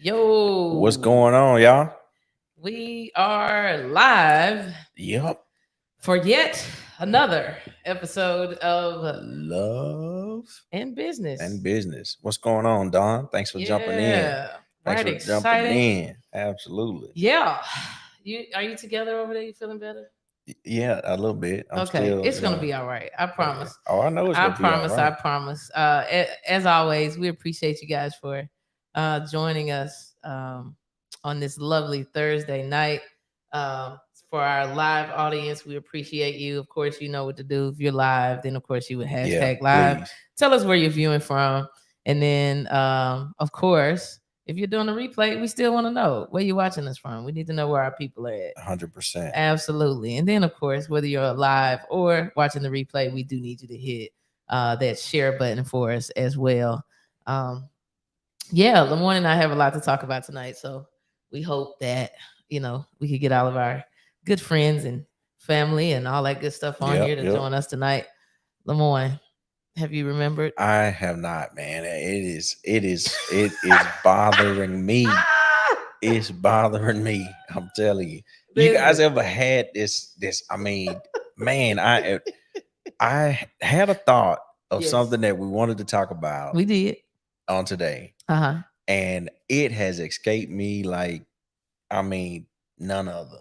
What's Yo, going on, y'all? we are live Yep. for yet another episode of Love In and Business. business. What's going on, Don? Thanks for jumping in. Yeah, Thanks right. for jumping Exciting. in. Absolutely. Yeah, you are you together over there? You feeling better? Yeah, a little bit. I'm Okay, still, it's gonna be all right. I yeah. promise. Oh, I know it's I gonna be all promise. I right. promise. As always, we appreciate you guys for joining us on this lovely Thursday night. For our live audience, we appreciate you. Of course, you know what to do. If you're live, then of course you would Yeah, hashtag live. please. Tell us where you're viewing from, and then of course, if you're doing a replay, we still want to know where you're watching us from. We need to know where our people are at. 100%. Absolutely. And then, of course, whether you're live or watching the replay, we do need you to hit that share button for us as well. Um, yeah, Lamorne and I have a lot to talk about tonight. So we hope that, we could get all of our good friends and family and all that good stuff on here Yep, to yep. join us tonight. Lamorne, have you remembered? I have not, man. It is bothering me. Ah! It's bothering me. I'm telling you. You guys Listen. ever had I mean, man, I had a thought of Yes, something that we wanted to talk about we did. on today, Uh-huh. and it has escaped me like, I mean, none other.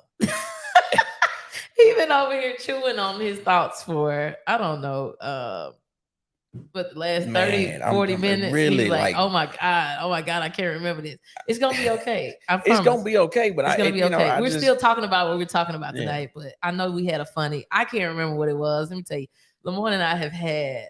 He been over here chewing on his thoughts for I don't know, but the last 30, Man, 40 I'm minutes, he's really like, like, oh my God, I can't remember this. It's gonna be okay. I it's promise. gonna be okay, but It's gonna be okay. I We're just, still talking about what we're talking about yeah, tonight, but I know we had a funny. I can't remember what it was. Let me tell you, Lamorne and I have had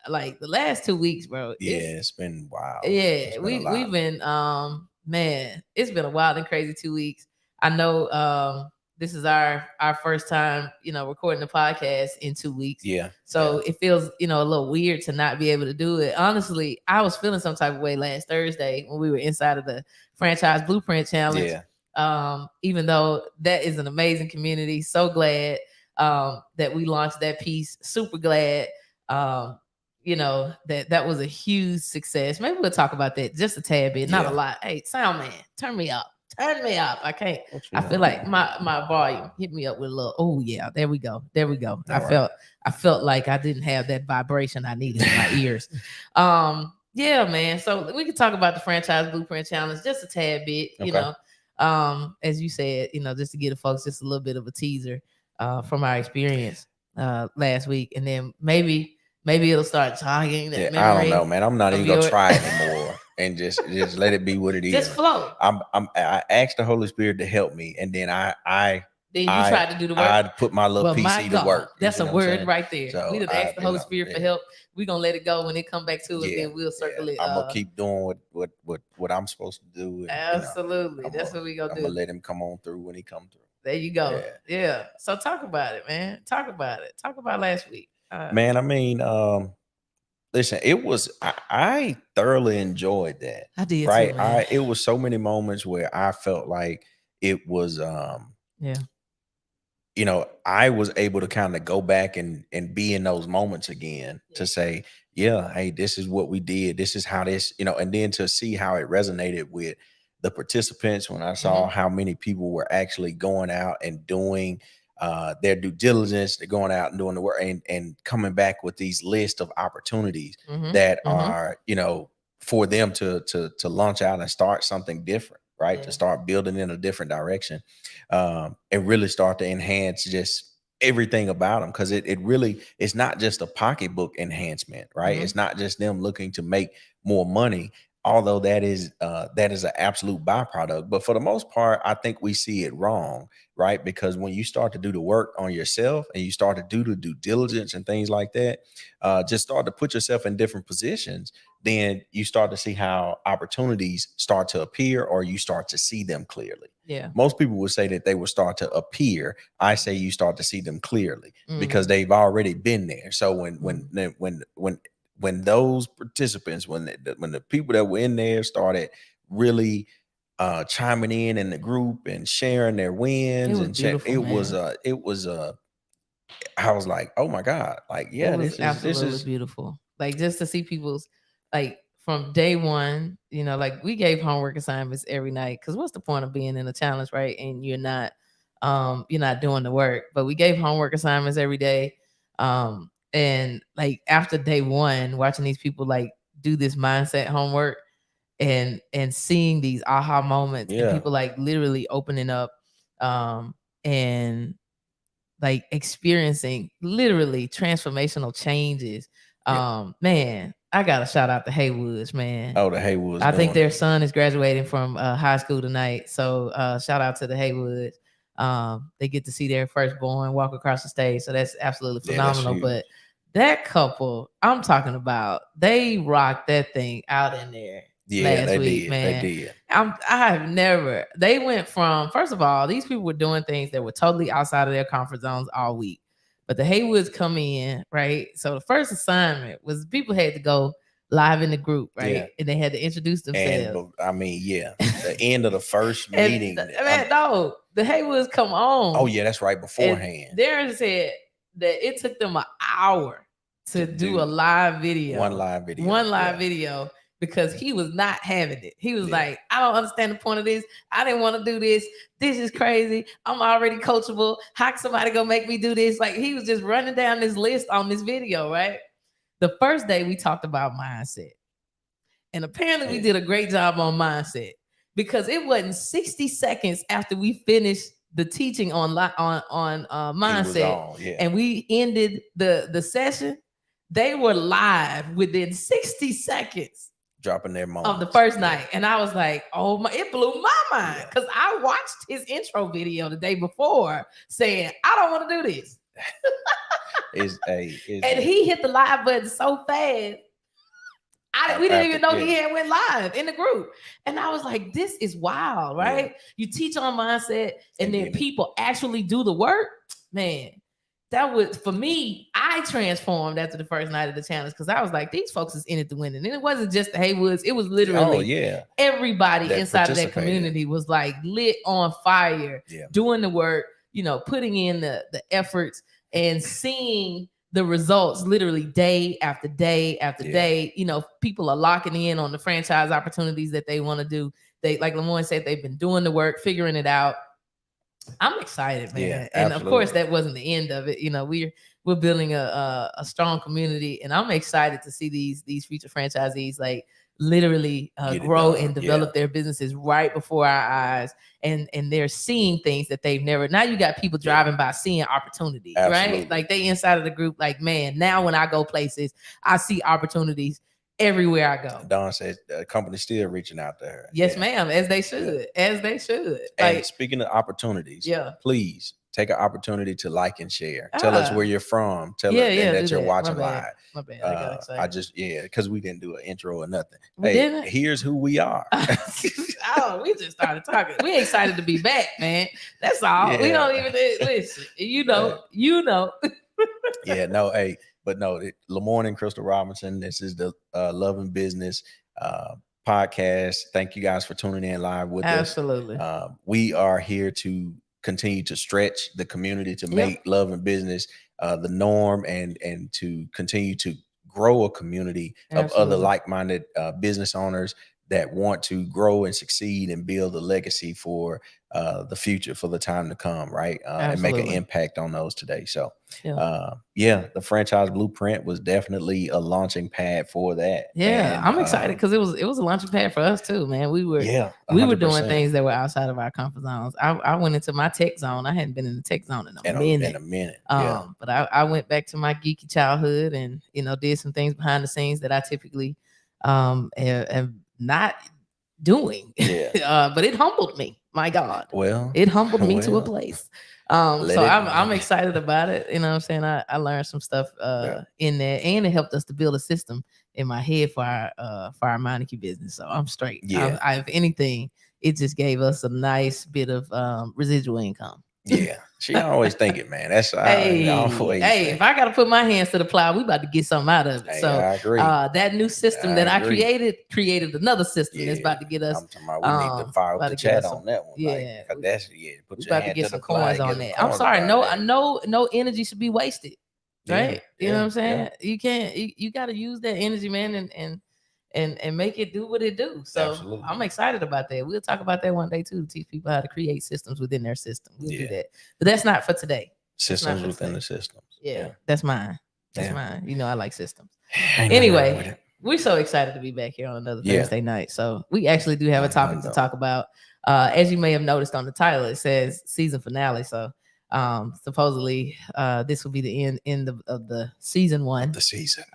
like the last 2 weeks, bro. yeah, it's been wild. It's Yeah, been a we've lot. been man, it's been a wild and crazy 2 weeks. I know this is our first time, recording the podcast in 2 weeks. Yeah, So it feels, a little weird to not be able to do it. Honestly, I was feeling some type of way last Thursday when we were inside of the franchise blueprint challenge. yeah, Even though that is an amazing community, so glad that we launched that piece. Super glad um, that was a huge success. Maybe we'll talk about that just a tad bit, not a yeah. lot. Hey, sound man, turn me up. Turn me up. I can't. What you I feel want? like my volume hit me up with a little. Oh yeah, there we go. There we go. All right. I felt like I didn't have that vibration I needed in my ears. Yeah, man. So we could talk about the franchise blueprint challenge just a tad bit. Okay. As you said, just to give the folks just a little bit of a teaser from our experience last week, and then maybe it'll start jogging Yeah, that I don't know, memory man. I'm not of even gonna your try anymore, and just let it be what it just is. flow. I asked the Holy Spirit to help me, and then Then you I tried to do the work. I put my little Well, my PC to God, work. You that's see a what I'm word saying? right there. We So done asked the Holy Spirit for yeah, help. We're gonna let it go when it come back to us, yeah, then we'll yeah. circle it. I'm gonna keep doing what I'm supposed to do, and Absolutely. That's what we gonna I'm gonna do. let him come on through when he come through. There you go. Yeah, Yeah. So talk about it, man. Talk about it. Talk about last week. man. I mean, listen, I thoroughly enjoyed that. I did too, Right, man. it was so many moments where I felt like it was Yeah. I was able to kind of go back and be in those moments again to say, yeah, hey, this is what we did. This is how this, and then to see how it resonated with the participants when I saw Mhm. how many people were actually going out and doing their due diligence, they're going out and doing the work and coming back with these lists of opportunities Mhm. that Mhm. are, for them to launch out and start something different, right? To Yeah. start building in a different direction, and really start to enhance just everything about them, because it really, it's not just a pocketbook enhancement, right? Mhm. It's not just them looking to make more money, although that is an absolute byproduct. But for the most part, I think we see it wrong, right? Because when you start to do the work on yourself and you start to do the due diligence and things like that, just start to put yourself in different positions, then you start to see how opportunities start to appear, or you start to see them clearly. Yeah. Most people would say that they will start to appear. I say you start to see them clearly because Mhm. they've already been there. So Mhm. when those participants, when the people that were in there started really chiming in the group and sharing their It wins was and check, beautiful, man. it was I was like, oh my God, like, It yeah, was this absolutely is beautiful. Like just to see people's like from day one, like we gave homework assignments every night. Cause what's the point of being in a challenge, right? And you're not doing the work, but we gave homework assignments every day. And like after day one, watching these people like do this mindset homework and seeing these aha moments and people like literally opening up, and like experiencing literally transformational changes. Man, I gotta shout out the Haywoods, man. Oh, the Haywoods. I think their son is graduating from high school tonight. So shout out to the Haywoods. They get to see their firstborn walk across the stage. So that's absolutely phenomenal. But that couple, I'm talking about, they rocked that thing out in there. Yeah, last week, man. They did. They went from, first of all, these people were doing things that were totally outside of their comfort zones all week. But the Haywoods come in, right? So the first assignment was people had to go live in the group, right? Yeah. And they had to introduce themselves. And the end of the first meeting. The Haywoods come on. Oh, yeah, that's right, beforehand. Darren said that it took them an hour to do a live video. One live video. Because he was not having it. He was like, I don't understand the point of this. I didn't want to do this. This is crazy. I'm already coachable. How can somebody go make me do this? Like he was just running down this list on this video, right? The first day we talked about mindset. And apparently we did a great job on mindset because it wasn't 60 seconds after we finished the teaching on mindset and we ended the session. They were live within 60 seconds. Dropping their moments of the first night. And I was like, oh my, it blew my mind. Because I watched his intro video the day before saying, I don't want to do this. And he hit the live button so fast. We didn't even know he had went live in the group. And I was like, this is wild, right? Yeah. You teach on mindset and then people actually do the work. Man, that was, for me, I transformed after the first night of the challenge because I was like, these folks is in it to win. And it wasn't just the Haywoods. It was literally everybody that inside of that community was like lit on fire, doing the work, putting in the efforts and seeing the results literally day after day after day. People are locking in on the franchise opportunities that they want to do. They, like Lemoyne said, they've been doing the work, figuring it out. I'm excited, man. Yeah, and of course, that wasn't the end of it. We're building a strong community, and I'm excited to see these future franchisees like literally grow and develop their businesses right before our eyes, and they're seeing things that they've never. Now you got people driving by seeing opportunities, right? Like they inside of the group, like, man, now when I go places, I see opportunities everywhere I go. Dawn says the company's still reaching out to her. Yes, ma'am, as they should. As they should. And speaking of opportunities, please take an opportunity to like and share. Tell us where you're from. Tell us that you're watching live. My bad. I got excited. Because we didn't do an intro or nothing. Didn't? Here's who we are. We just started talking. We excited to be back, man. That's all. We don't even listen. But no, Lemoyne and Crystal Robinson. This is the Love and Business podcast. Thank you guys for tuning in live with us. Absolutely. We are here to continue to stretch the community to make love and business the norm and to continue to grow a community of other like-minded business owners that want to grow and succeed and build a legacy for the future, for the time to come, right? And make an impact on those today. So, the franchise blueprint was definitely a launching pad for that. Yeah, and I'm excited because it was a launching pad for us too, man. We were doing things that were outside of our comfort zones. I went into my tech zone. I hadn't been in the tech zone in a minute. But I went back to my geeky childhood and did some things behind the scenes that I typically am not doing. But it humbled me. My God. Well, it humbled me to a place. So I'm excited about it. You know what I'm saying? I learned some stuff in there, and it helped us to build a system in my head for our Meineke business. So I'm straight. If anything, it just gave us a nice bit of residual income. Yeah, she always thinking, man. That's if I gotta put my hands to the plow, we about to get something out of it. So I agree. That new system I created another system that's about to get us. I'm talking about we need to fire up the chat on that one. Yeah, like, that's put your hand to the coins on that. I'm sorry, no energy should be wasted. Right? You know what I'm saying? You can't. You got to use that energy, man, and and make it do what it do. So Absolutely. I'm excited about that. We'll talk about that one day too, to teach people how to create systems within their system. We'll do that. But that's not for today. Systems within the systems. Yeah, that's mine. That's Yeah. mine. You know, I like systems. Ain't nothing wrong with Anyway, it. we're so excited to be back here on another Yeah. Thursday night. So we actually do have a I topic to know. talk about. As you may have noticed on the title, it says season finale. So supposedly this will be the end of the season one. The season.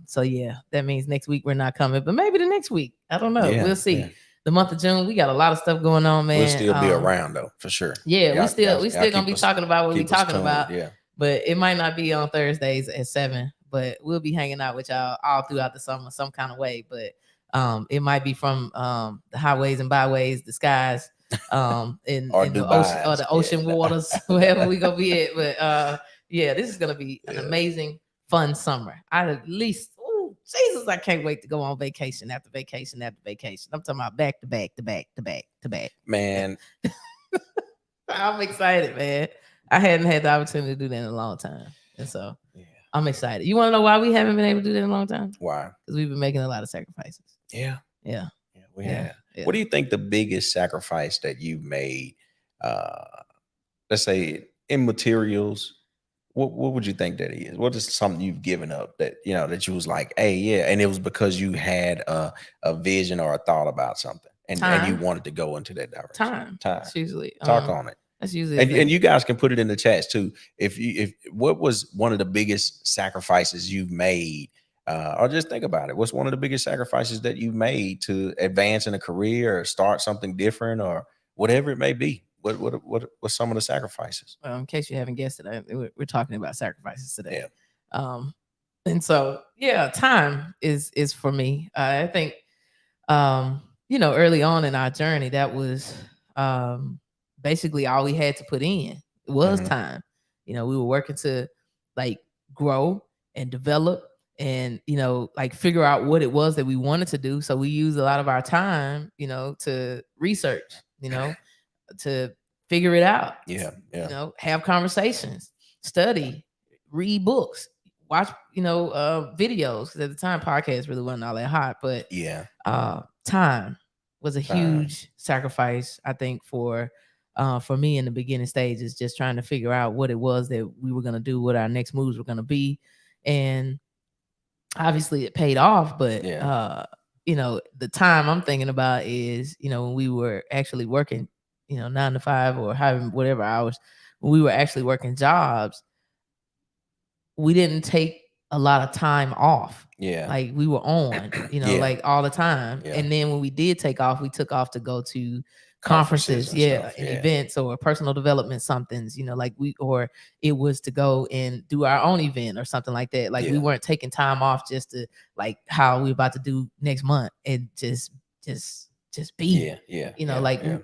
So yeah, that means next week we're not coming, but maybe the next week. I don't know. Yeah, We'll see. yeah. The month of June, we got a lot of stuff going on, man. We'll still be around though, for sure. Yeah, Y'all- we still y'all gonna be keep us- talking about what we keep us talking tuned, about. Yeah. But it might not be on Thursdays at 7, but we'll be hanging out with y'all all throughout the summer, some kind of way. But it might be from the highways and byways, the skies, in Or the ocean or Dubai's, the ocean yeah. waters, wherever we gonna be at. But yeah, this is gonna be an Yeah. amazing, fun summer. Jesus, I can't wait to go on vacation after vacation after vacation. I'm talking about back to back to back to back to back. Man, I'm excited, man. I hadn't had the opportunity to do that in a long time. And so yeah. I'm excited. You want to know why we haven't been able to do that in a long time? Why? Because we've been making a lot of sacrifices. Yeah. Yeah. Yeah, we Yeah. have. Yeah. What do you think the biggest sacrifice that you've made? Let's say in materials. What would you think that is? What is something you've given up that that you was like, hey, yeah, and it was because you had a vision or a thought about something, and you Time. wanted to go into that direction. Time. Time. That's usually Talk on it. That's usually And you guys can put it in the chats too. If what was one of the biggest sacrifices you've made, or just think about it. What's one of the biggest sacrifices that you've made to advance in a career or start something different or whatever it may be? What's some of the sacrifices? Well, in case you haven't guessed it, we're talking about sacrifices today. Yeah. And so yeah, time is for me. I think early on in our journey, that was basically all we had to put in was Mhm. time. We were working to like grow and develop and like figure out what it was that we wanted to do. So we used a lot of our time, to research, to figure it out. Yeah. Yeah. Have conversations, study, read books, watch, videos. 'Cause at the time, podcasts really wasn't all that hot, but Yeah. time was a Time. huge sacrifice, I think, for me in the beginning stages, just trying to figure out what it was that we were going to do, what our next moves were going to be. And obviously it paid off, but Yeah. the time I'm thinking about is, when we were actually working, 9 to 5 or having whatever hours, when we were actually working jobs, we didn't take a lot of time off. Yeah. Like we were on, Yeah. like all the time. Yeah. And then when we did take off, we took off to go to conferences, and stuff, and events or personal development somethings, or it was to go and do our own event or something like that. Like we Yeah. weren't taking time off just to like how we're about to do next month and just be. Yeah. Yeah.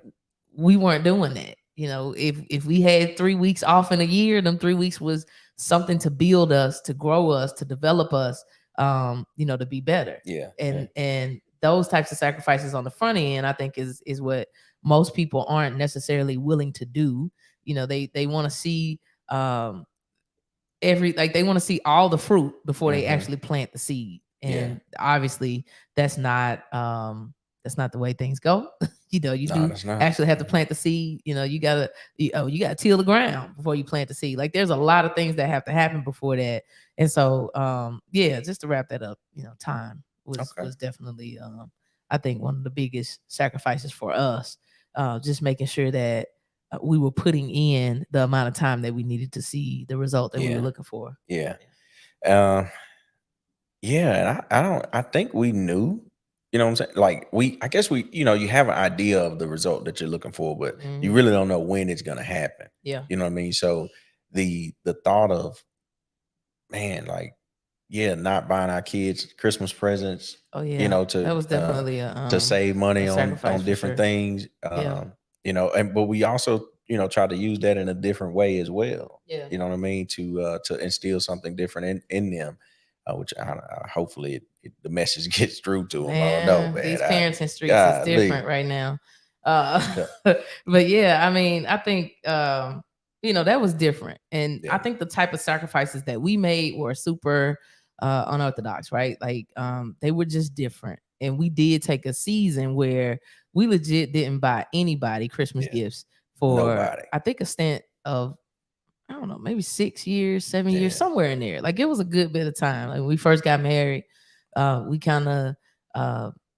We weren't doing that. If we had 3 weeks off in a year, them 3 weeks was something to build us, to grow us, to develop us, to be better. Yeah. And those types of sacrifices on the front end, I think is what most people aren't necessarily willing to do. They want to see they want to see all the fruit before they Mhm. actually plant the seed. And obviously that's not the way things go. You No, do that's not. actually have to plant the seed. You gotta till the ground before you plant the seed. Like there's a lot of things that have to happen before that. And so just to wrap that up, time was definitely I think one of the biggest sacrifices for us. Just making sure that we were putting in the amount of time that we needed to see the result that we were looking for. Yeah. And I think we knew, what I'm saying? Like I guess you have an idea of the result that you're looking for, but you Mhm. really don't know when it's going to happen. Yeah. You know what I mean? So the thought of, man, like, not buying our kids Christmas presents, Oh yeah. that was definitely to save money on sacrifice for different sure. things. Yeah. But we also, try to use that in a different way as well. Yeah. You know what I mean? To instill something different in them, which hopefully the message gets through to them. I don't know, man. These parenting streets golly. is different right now. But yeah, I mean, I think that was different. And Yeah. I think the type of sacrifices that we made were super unorthodox, right? Like they were just different. and we did take a season where we legit didn't buy anybody Christmas gifts for Nobody. I think a stint of I don't know, maybe 6 years, 7 Yeah. years, somewhere in there. Like it was a good bit of time. Like when we first got married, we kind of,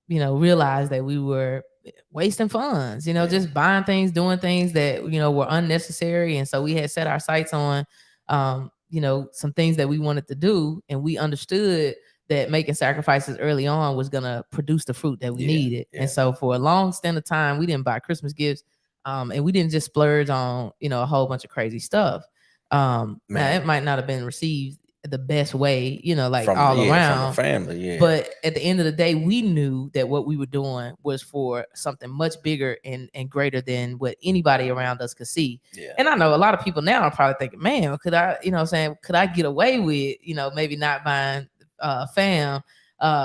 realized that we were wasting funds, just buying things, doing things that, were unnecessary. And so we had set our sights on, some things that we wanted to do. And we understood that making sacrifices early on was going to produce the fruit that we needed. Yeah. And so for a long stint of time, we didn't buy Christmas gifts. And we didn't just splurge on, a whole bunch of crazy stuff. Now it might not have been received the best way, like all around from the family. But at the end of the day, we knew that what we were doing was for something much bigger and greater than what anybody around us could see. Yeah. And I know a lot of people now are probably thinking, man, could I, could I get away with, maybe not buying fam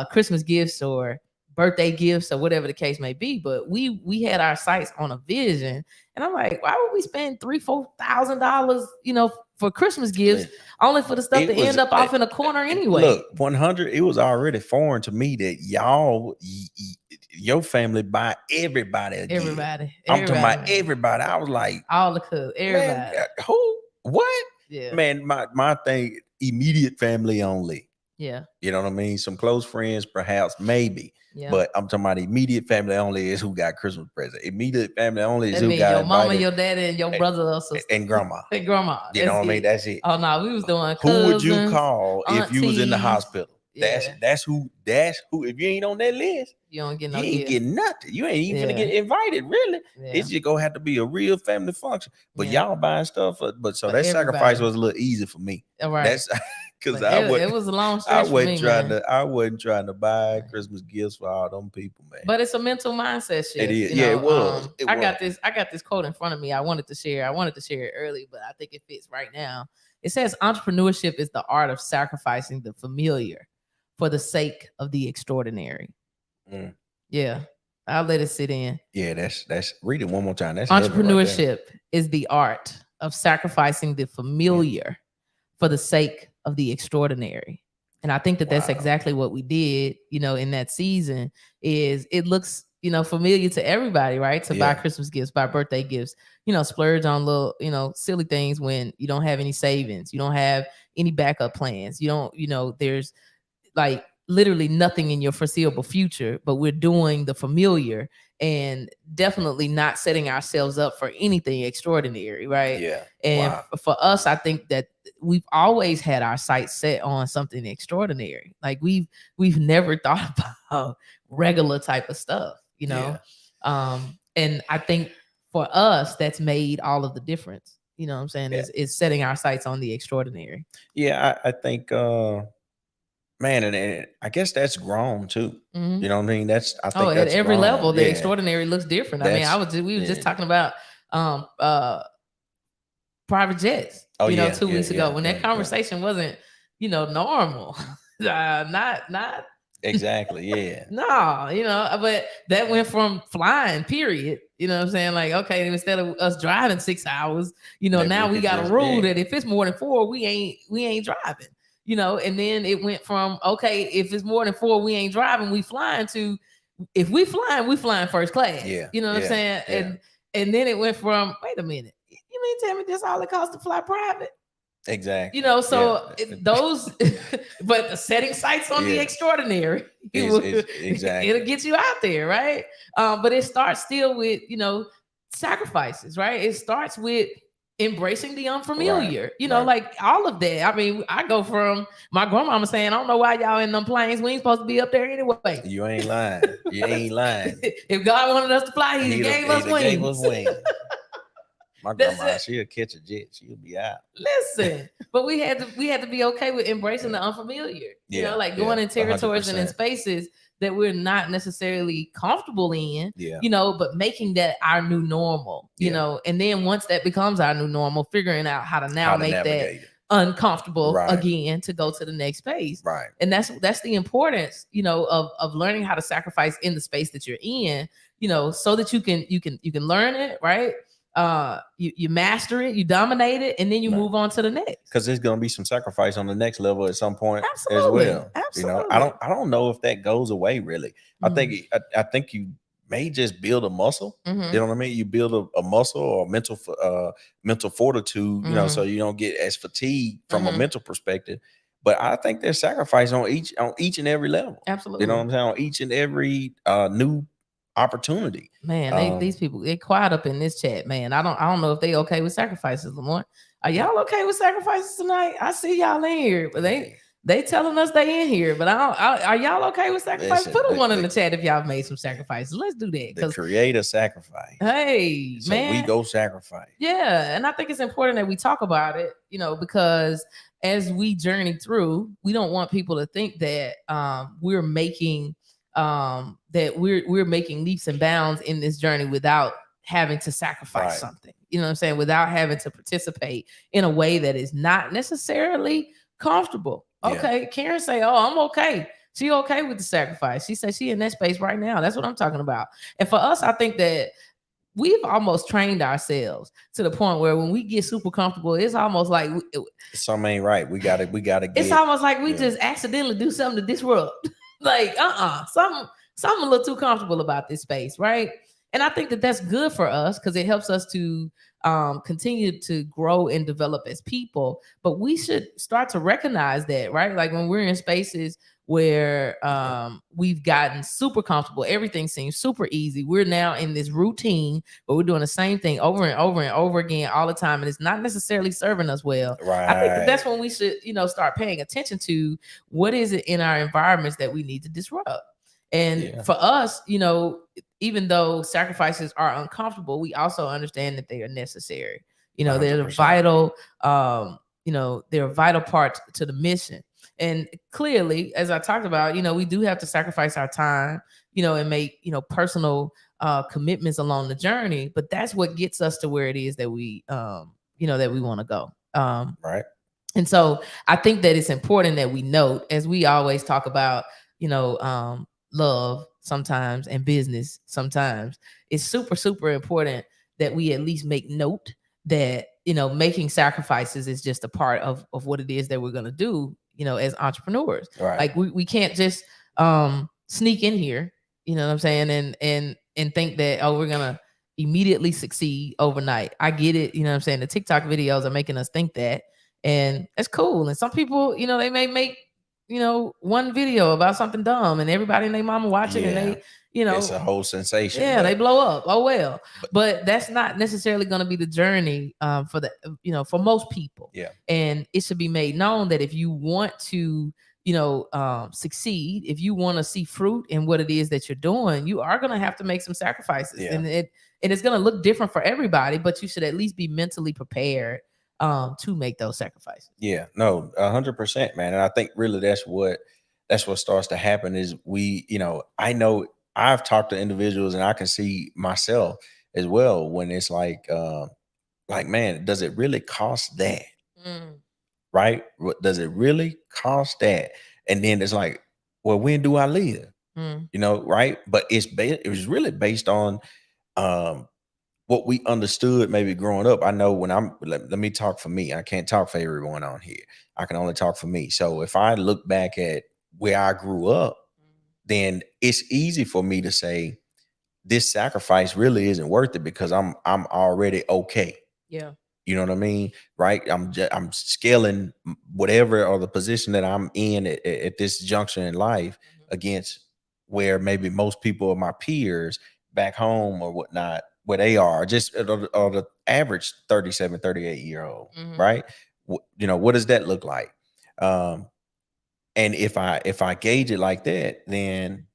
Christmas gifts or birthday gifts or whatever the case may be, but we had our sights on a vision. And I'm like, why would we spend $3,000-$4,000, for Christmas gifts only for the stuff to end up off in a corner anyway? Look, 100, it was already foreign to me that y'all, your family buy everybody a gift. I'm talking about everybody. I was like, all the cousins, everybody. Man, who? What? Yeah. Man, my thing, immediate family only. Yeah. You know what I mean? Some close friends, perhaps, maybe. Yeah. But I'm talking about immediate family only is who got Christmas present. Immediate family only is who got your mama, invited. your daddy, and your brother or sister. And grandma. And grandma. You know what I mean? That's it. Oh, no, we was doing cousins, who would you call if you was in the aunties. hospital? That's who. If you ain't on that list, you don't get no you ain't gift. getting nothing. You ain't even gonna get invited, really. Yeah. It's just gonna have to be a real family function. But y'all buying stuff, so that everybody. Sacrifice was a little easy for me. Right. That's because it was a long stretch for me, I wasn't trying to buy Christmas gifts for all them people, man. But it's a mental mindset shift. It is. It was. I got this quote in front of me. I wanted to share it early, but I think it fits right now. It says entrepreneurship is the art of sacrificing the familiar for the sake of the extraordinary. Yeah. I'll let it sit in. Yeah, that's read it one more time. That's entrepreneurship is the art of sacrificing the familiar for the sake of the extraordinary. And I think that's exactly what we did, in that season. Is it looks, familiar to everybody, right? To buy Christmas gifts, buy birthday gifts, splurge on little, silly things when you don't have any savings, you don't have any backup plans, you don't, there's like literally nothing in your foreseeable future, but we're doing the familiar and definitely not setting ourselves up for anything extraordinary, right? Yeah. And for us, I think that we've always had our sights set on something extraordinary. Like we've never thought about regular type of stuff, and I think for us, that's made all of the difference. You know what I'm saying? Is setting our sights on the extraordinary. Yeah, I think man, and I guess that's grown too. Mm-hmm. You know what I mean? That's at every level, the extraordinary looks different. We were just talking about private jets. 2 weeks ago when that conversation wasn't, normal. Not exactly. Yeah. No, but that went from flying, period. You know what I'm saying? Like, okay, instead of us driving 6 hours, now we got a rule that if it's more than 4, we ain't driving. And then it went from, okay, if it's more than 4, we ain't driving, we flying, to if we flying first class. Yeah. You know what I'm saying? Yeah. And then it went from, wait a minute, you mean tell me this all it costs to fly private? Exactly. Those, but setting sights on the extraordinary, exactly, it'll get you out there, right? But it starts still with, sacrifices, right? It starts with embracing the unfamiliar, like all of that. I mean, I go from my grandmama saying, I don't know why y'all in them planes. We ain't supposed to be up there anyway. You ain't lying. You ain't lying. If God wanted us to fly, he gave us wings. My grandma, she'll catch a jet. She'll be out. Listen, but we had to be okay with embracing the unfamiliar. Going in territories 100%. And in spaces that we're not necessarily comfortable in, but making that our new normal, and then once that becomes our new normal, figuring out how to make that uncomfortable again to go to the next space. Right. And that's the importance, of learning how to sacrifice in the space that you're in, so that you can learn it, right? you master it, you dominate it, and then you Right. move on to the next. Because there's going to be some sacrifice on the next level at some point Absolutely. as well. Absolutely. You know, I don't know if that goes away really. I think you may just build a muscle. Mhm. You know what I mean? You build a muscle or mental fortitude, you know, so you don't get as fatigued from a mental perspective. But I think there's sacrifice on each and every level. Absolutely. You know what I'm saying? On each and every new opportunity. Man, these people, they quiet up in this chat, man. I don't know if they okay with sacrifices, Lamont. Are y'all okay with sacrifices tonight? I see y'all in here, but they telling us they in here, but are y'all okay with sacrifices? Put a one in the chat if y'all made some sacrifices. Let's do that. The creator sacrifice. Hey, so man. we go sacrifice. Yeah, and I think it's important that we talk about it, you know, because as we journey through, we don't want people to think that we're making leaps and bounds in this journey without having to sacrifice something. You know what I'm saying? Without having to participate in a way that is not necessarily comfortable. Okay, Karen say, "Oh, I'm okay." She okay with the sacrifice. She said she in that space right now. That's what I'm talking about. And for us, I think that we've almost trained ourselves to the point where when we get super comfortable, it's almost like something ain't right. We gotta get. It's almost like we just accidentally do something to disrupt. Like something a little too comfortable about this space, right? And I think that that's good for us because it helps us to continue to grow and develop as people. But we should start to recognize that, right? Like when we're in spaces where we've gotten super comfortable, everything seems super easy. We're now in this routine, but we're doing the same thing over and over and over again all the time, and it's not necessarily serving us well. Right. I think that's when we should, start paying attention to what is it in our environments that we need to disrupt. And for us, even though sacrifices are uncomfortable, we also understand that they are necessary. They're vital. They're a vital part to the mission. And clearly, as I talked about, we do have to sacrifice our time, and make, personal commitments along the journey. But that's what gets us to where it is that we, that we want to go. Right. And so I think that it's important that we note, as we always talk about, love sometimes and business sometimes, it's super, super important that we at least make note that, making sacrifices is just a part of what it is that we're going to do, as entrepreneurs. Right. Like we can't just sneak in here, you know what I'm saying, and think that, oh, we're going to immediately succeed overnight. I get it. You know what I'm saying? The TikTok videos are making us think that, and it's cool. And some people, they may make, one video about something dumb and everybody and their mama watch it and they, it's a whole sensation. Yeah, they blow up. Oh well. But that's not necessarily going to be the journey for for most people. Yeah. And it should be made known that if you want to, succeed, if you want to see fruit in what it is that you're doing, you are going to have to make some sacrifices. Yeah. And it's going to look different for everybody, but you should at least be mentally prepared to make those sacrifices. Yeah, no, 100%, man. And I think really that's what starts to happen is we, I know I've talked to individuals and I can see myself as well when it's like, man, does it really cost that? Right? Does it really cost that? And then it's like, well, when do I live? Right? But it was really based on what we understood maybe growing up. I know when let me talk for me. I can't talk for everyone on here. I can only talk for me. So if I look back at where I grew up, then it's easy for me to say this sacrifice really isn't worth it because I'm already okay. Yeah. You know what I mean? Right. I'm scaling whatever or the position that I'm in at this juncture in life against where maybe most people of my peers back home or whatnot, where they are just or the average 37, 38-year-old, right? What does that look like? And if I gauge it like that, then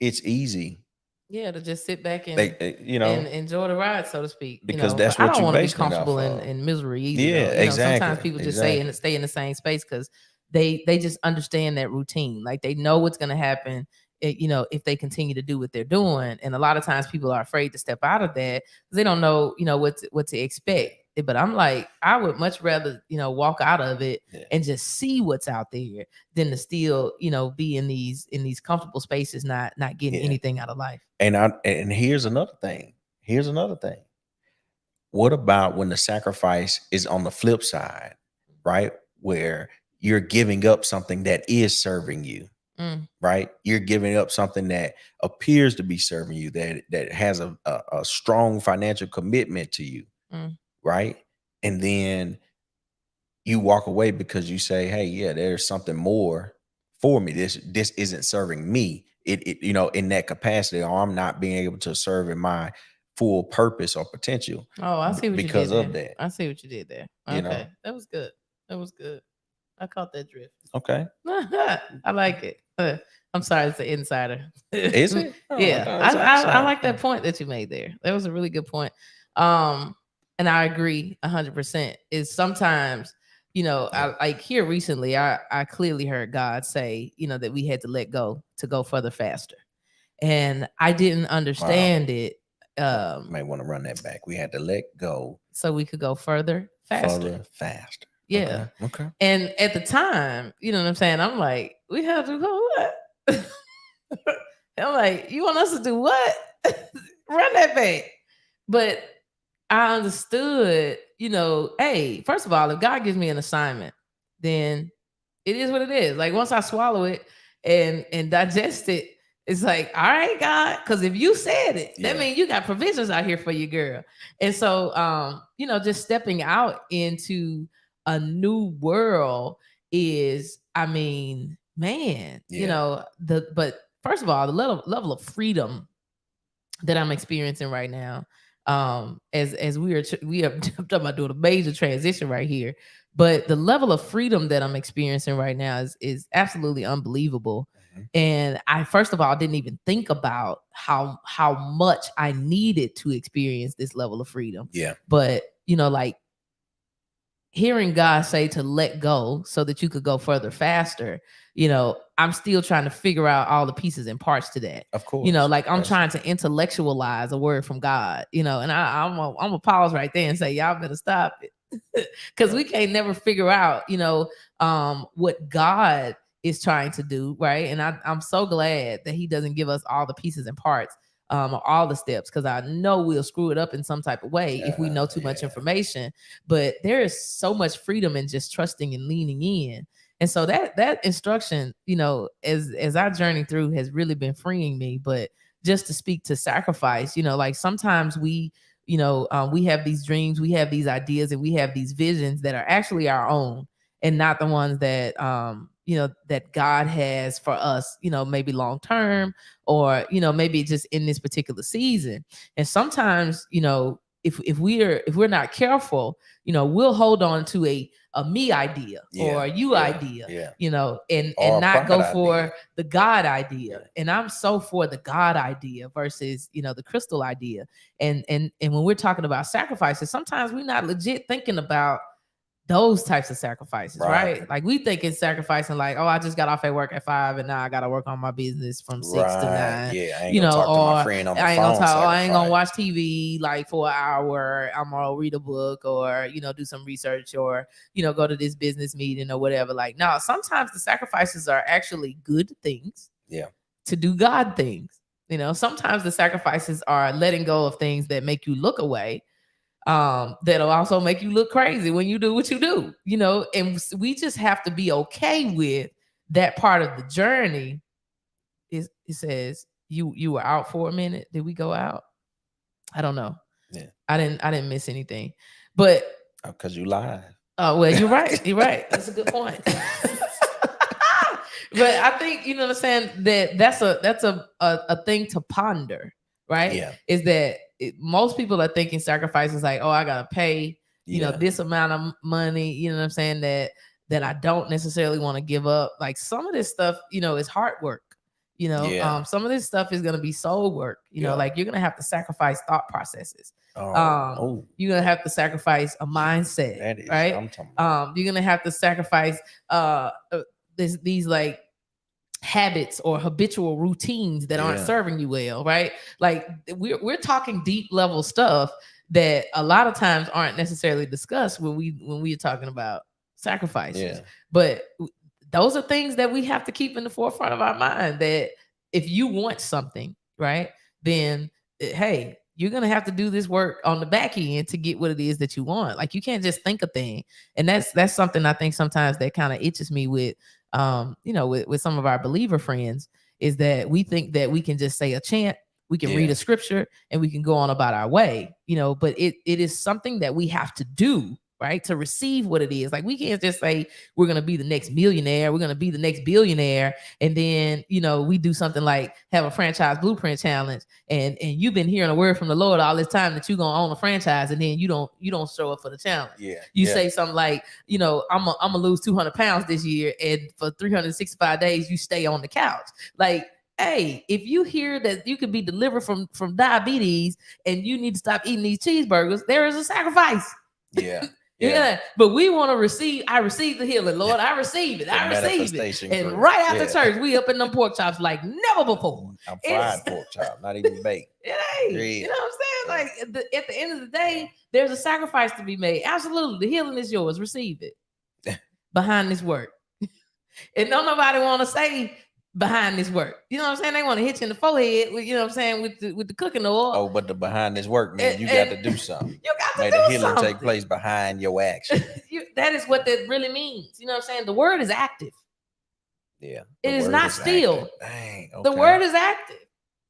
it's easy. Yeah, to just sit back and and enjoy the ride, so to speak. Because that's what I don't want to be comfortable in misery either. Yeah, exactly. Sometimes people just stay in the same space because they just understand that routine. Like they know what's going to happen. If they continue to do what they're doing, and a lot of times people are afraid to step out of that because they don't know, what to expect. But I'm like, I would much rather, walk out of it and just see what's out there than to still, be in these comfortable spaces, not getting anything out of life. And here's another thing. what about when the sacrifice is on the flip side, right? Where you're giving up something that is serving you, Mm, right? You're giving up something that appears to be serving you, that has a strong financial commitment to you, mm. right? And then you walk away because you say, "Hey, yeah, there's something more for me. This isn't serving me. It in that capacity, or I'm not being able to serve in my full purpose or potential Oh, I see what you did because of there. that." I see what you did there. You know? Okay, that was good. That was good. I caught that drift. Okay. I like it. I'm sorry, it's the insider. Is it? Oh, Yeah, no, I, it's I outside. like that point that you made there. That was a really good point. And I agree 100%. Is sometimes, Yeah. I like here recently, I clearly heard God say, that we had to let go to go further faster, and I didn't Wow. understand it. Might want to run that back. We had to let go So we could go further faster. further, faster. Yeah. Okay. Okay. And at the time, you know what I'm saying? I'm like, we have to go what? I'm like, you want us to do what? Run that back. But I understood, hey, first of all, if God gives me an assignment, then it is what it is. Like once I swallow it and digest it, it's like, all right, God, because if you said it, that Yeah. means you got provisions out here for you, girl. And so just stepping out into a new world is, I mean, man, Yeah. but first of all, the level of freedom that I'm experiencing right now. As we are talking about doing a major transition right here, but the level of freedom that I'm experiencing right now is absolutely unbelievable. Mhm. And I first of all didn't even think about how much I needed to experience this level of freedom. Yeah. But like hearing God say to let go so that you could go further faster, I'm still trying to figure out all the pieces and parts to that. Of course. Like I'm That's trying to intellectualize a word from God, and I'm gonna pause right there and say, y'all better stop it. Because we can't never figure out, what God is trying to do, right? And I'm so glad that He doesn't give us all the pieces and parts, or all the steps, because I know we'll screw it up in some type of way if we know too much yeah. information. But there is so much freedom in just trusting and leaning in. And so that instruction, as our journey through has really been freeing me. But just to speak to sacrifice, like sometimes we have these dreams, we have these ideas, and we have these visions that are actually our own and not the ones that that God has for us, maybe long term, or maybe just in this particular season. And sometimes, if we're not careful, we'll hold on to a me idea or a you idea, Yeah. and Or a not go pride for idea. the God idea. Yeah. And I'm so for the God idea versus the crystal idea. And when we're talking about sacrifices, sometimes we're not legit thinking about those types of sacrifices, right? Like we thinking sacrificing like, oh, I just got off at work at 5 and now I gotta work on my business from 6 to 9. Yeah. I ain't gonna talk to my friend on the I ain't gonna phone. talk, or I ain't gonna Sacrifice. watch TV like for an hour. I'm gonna read a book or do some research or go to this business meeting or whatever. Like, no, sometimes the sacrifices are actually good things Yeah. to do God things. Sometimes the sacrifices are letting go of things that make you look away, that'll also make you look crazy when you do what you do, and we just have to be okay with that part of the journey. It says you were out for a minute. Did we go out? I don't know. Yeah. I didn't miss anything. But Because you lied. oh well, you're right. You're right. That's a good point. But I think what I'm saying, that's a thing to ponder, right? Yeah. Is that most people are thinking sacrifice is like, oh, I gotta pay, this amount of money, you know what I'm saying, that I don't necessarily want to give up. Like some of this stuff, is hard work. Yeah. Some of this stuff is gonna be soul work. Yeah. Like you're gonna have to sacrifice thought processes. Oh. You're gonna have to sacrifice a mindset, That is. right? I'm talking about. You're gonna have to sacrifice these like habits or habitual routines that aren't Yeah. serving you well, right? Like we're talking deep level stuff that a lot of times aren't necessarily discussed when we are talking about sacrifices. Yeah. But those are things that we have to keep in the forefront of our mind, that if you want something, right, then hey, you're gonna have to do this work on the back end to get what it is that you want. Like you can't just think a thing. And that's something I think sometimes that kind of itches me with with some of our believer friends, is that we think that we can just say a chant, we can read a scripture, and we can go on about our way, but it is something that we have to do, right, to receive what it is. Like we can't just say we're going to be the next millionaire, we're going to be the next billionaire, and then we do something like have a franchise blueprint challenge, and you've been hearing a word from the Lord all this time that you're going to own a franchise, and then you don't show up for the challenge. You say something like, I'm gonna lose 200 pounds this year, and for 365 days you stay on the couch. Like, hey, if you hear that you could be delivered from diabetes and you need to stop eating these cheeseburgers, there is a sacrifice. Yeah, but we want to receive. I receive the healing, Lord. I receive it. I receive it. And right after church, we up in them pork chops like never before. I'm fried pork chop, not even baked. It ain't. You know what I'm saying? Like at the end of the day, there's a sacrifice to be made. Absolutely, the healing is yours. Receive it behind this work. And don't nobody want to say behind this work. You know what I'm saying? They want to hit you in the forehead with, with the cooking oil. Oh, but the behind this work, man, you got to do something. You got to May do the healing something. take place behind your action. That is what that really means. You know what I'm saying? The word is active. Yeah. It is not still. Dang, okay. The word is active.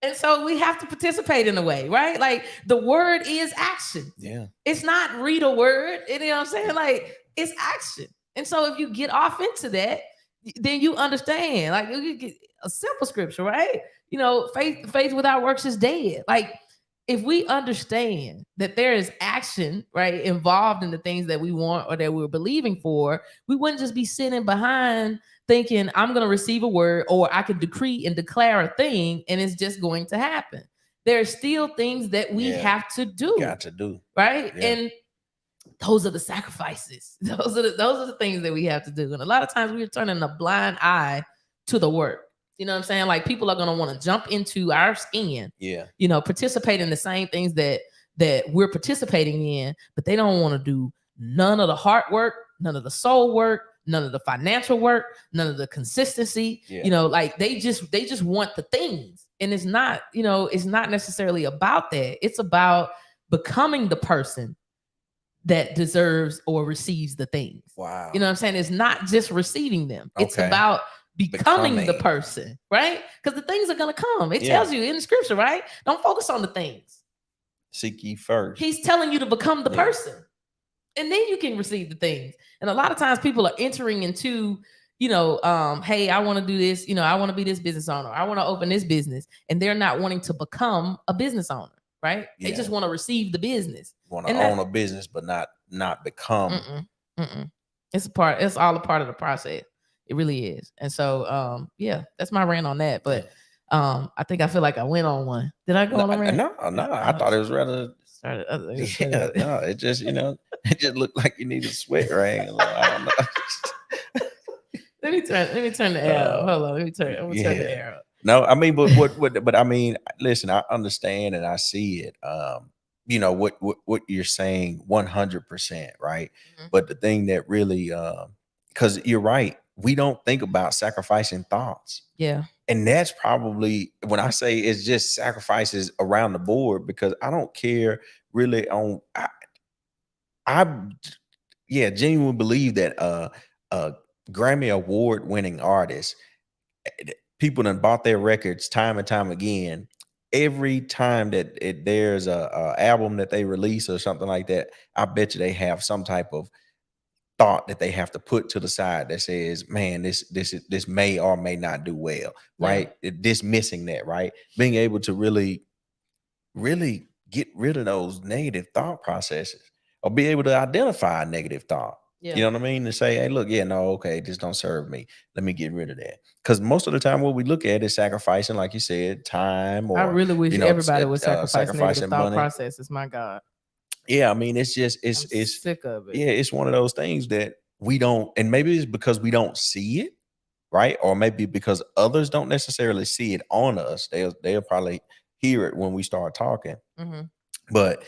And so we have to participate in a way, right? Like the word is action. Yeah. It's not read a word. You know what I'm saying? Like it's action. And so if you get off into that, then you understand. Like you get a simple scripture, right? Faith without works is dead. Like if we understand that there is action, right, involved in the things that we want or that we're believing for, we wouldn't just be sitting behind thinking I'm going to receive a word, or I could decree and declare a thing and it's just going to happen. There are still things that we have to do. Got to do. Right? Yeah. And those are the sacrifices. Those are the things that we have to do. And a lot of times we're turning a blind eye to the work. You know what I'm saying? Like people are going to want to jump into our skin. Yeah. Participate in the same things that we're participating in, but they don't want to do none of the heart work, none of the soul work, none of the financial work, none of the consistency. Yeah. Like they just want the things. And it's not, it's not necessarily about that. It's about becoming the person that deserves or receives the things. Wow. You know what I'm saying? It's not just receiving them. It's about becoming the person, right? Because the things are going to come. It tells you in the scripture, right? Don't focus on the things. Seek ye first. He's telling you to become the person. And then you can receive the things. And a lot of times people are entering into, hey, I want to do this. I want to be this business owner. I want to open this business. And they're not wanting to become a business owner, right? They just want to receive the business. Want to own a business, but not become. It's all a part of the process. It really is. And so, that's my rant on that. But I think I feel like I went on one. Did I go on a rant? No. I thought it was rather. It just it just looked like you need a sweat rag. I don't know. Let me turn the air up. Hold on. I'm gonna turn the air up. No, I mean, but I mean, listen, I understand and I see it. What you're saying 100%, right? But the thing that really, because you're right, we don't think about sacrificing thoughts. Yeah. And that's probably when I say it's just sacrifices around the board, because I don't care really on, I genuinely believe that Grammy award winning artists, people done bought their records time and time again. Every time that there's a album that they release or something like that, I bet you they have some type of thought that they have to put to the side that says, man, this may or may not do well, right? Dismissing that, right? Being able to really get rid of those negative thought processes, or be able to identify a negative thought. You know what I mean? To say, hey, look, okay, this don't serve me. Let me get rid of that. Because most of the time what we look at is sacrificing, like you said, time. Or I really wish everybody would sacrifice negative thought money. processes. My God. Yeah, I mean, it's sick of it. Yeah, it's one of those things that we don't, and maybe it's because we don't see it, right? Or maybe because others don't necessarily see it on us. They'll probably hear it when we start talking. But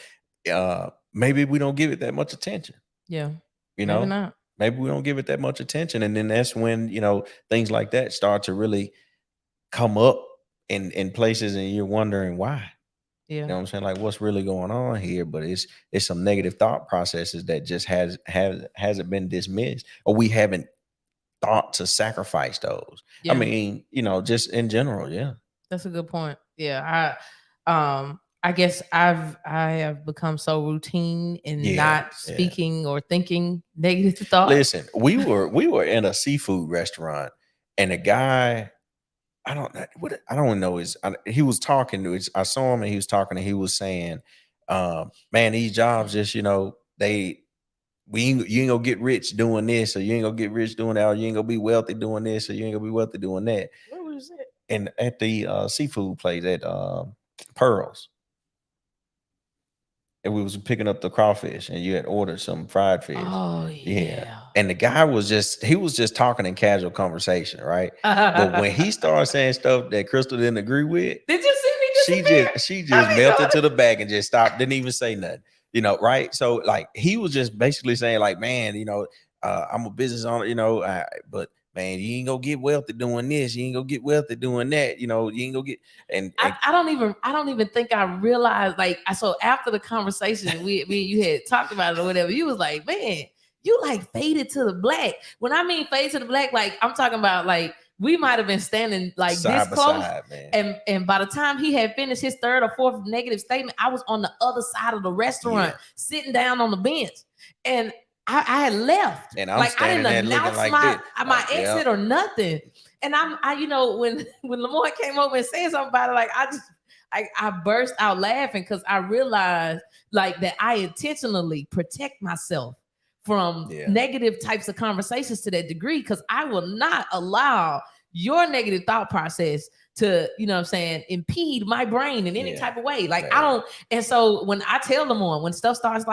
maybe we don't give it that much attention. Yeah. Maybe not. Maybe we don't give it that much attention. And then that's when, things like that start to really come up in places, and you're wondering why. Yeah. You know what I'm saying? Like, what's really going on here? But it's some negative thought processes that just hasn't been dismissed, or we haven't thought to sacrifice those. I Yeah. mean, just in general, yeah. That's a good point. Yeah. I guess I have become so routine in Yeah, not yeah. speaking or thinking negative thoughts. Listen, we were in a seafood restaurant, and a guy, I don't know he was talking to I saw him and he was talking and he was saying, man, these jobs just, you ain't gonna get rich doing this, or you ain't gonna get rich doing that, or you ain't gonna be wealthy doing this, or you ain't gonna be wealthy doing that. Where was it? And at the seafood place at Pearls. And we was picking up the crawfish, and you had ordered some fried fish. Oh yeah. And the guy was just talking in casual conversation, right? But when he started saying stuff that Crystal didn't agree with, did you see me disappear? she just melted to the back and just stopped, didn't even say nothing. Right? So like he was just basically saying, like, man, I'm a business owner, but man, you ain't gonna get wealthy doing this. You ain't gonna get wealthy doing that. You ain't gonna get. And I don't even think I realized. Like, so after the conversation, we you had talked about it or whatever, you was like, man, you like faded to the black. When I mean fade to the black, like I'm talking about like we might have been standing like side this close, side, man. and by the time he had finished his third or fourth negative statement, I was on the other side of the restaurant, sitting down on the bench, and I had left. And I'm like I didn't announce like my exit or nothing. And when Lamar came over and said something about it, like I burst out laughing because I realized like that I intentionally protect myself from negative types of conversations to that degree, because I will not allow your negative thought process to, impede my brain in any type of way. Like I don't. And so when I tell them when stuff starts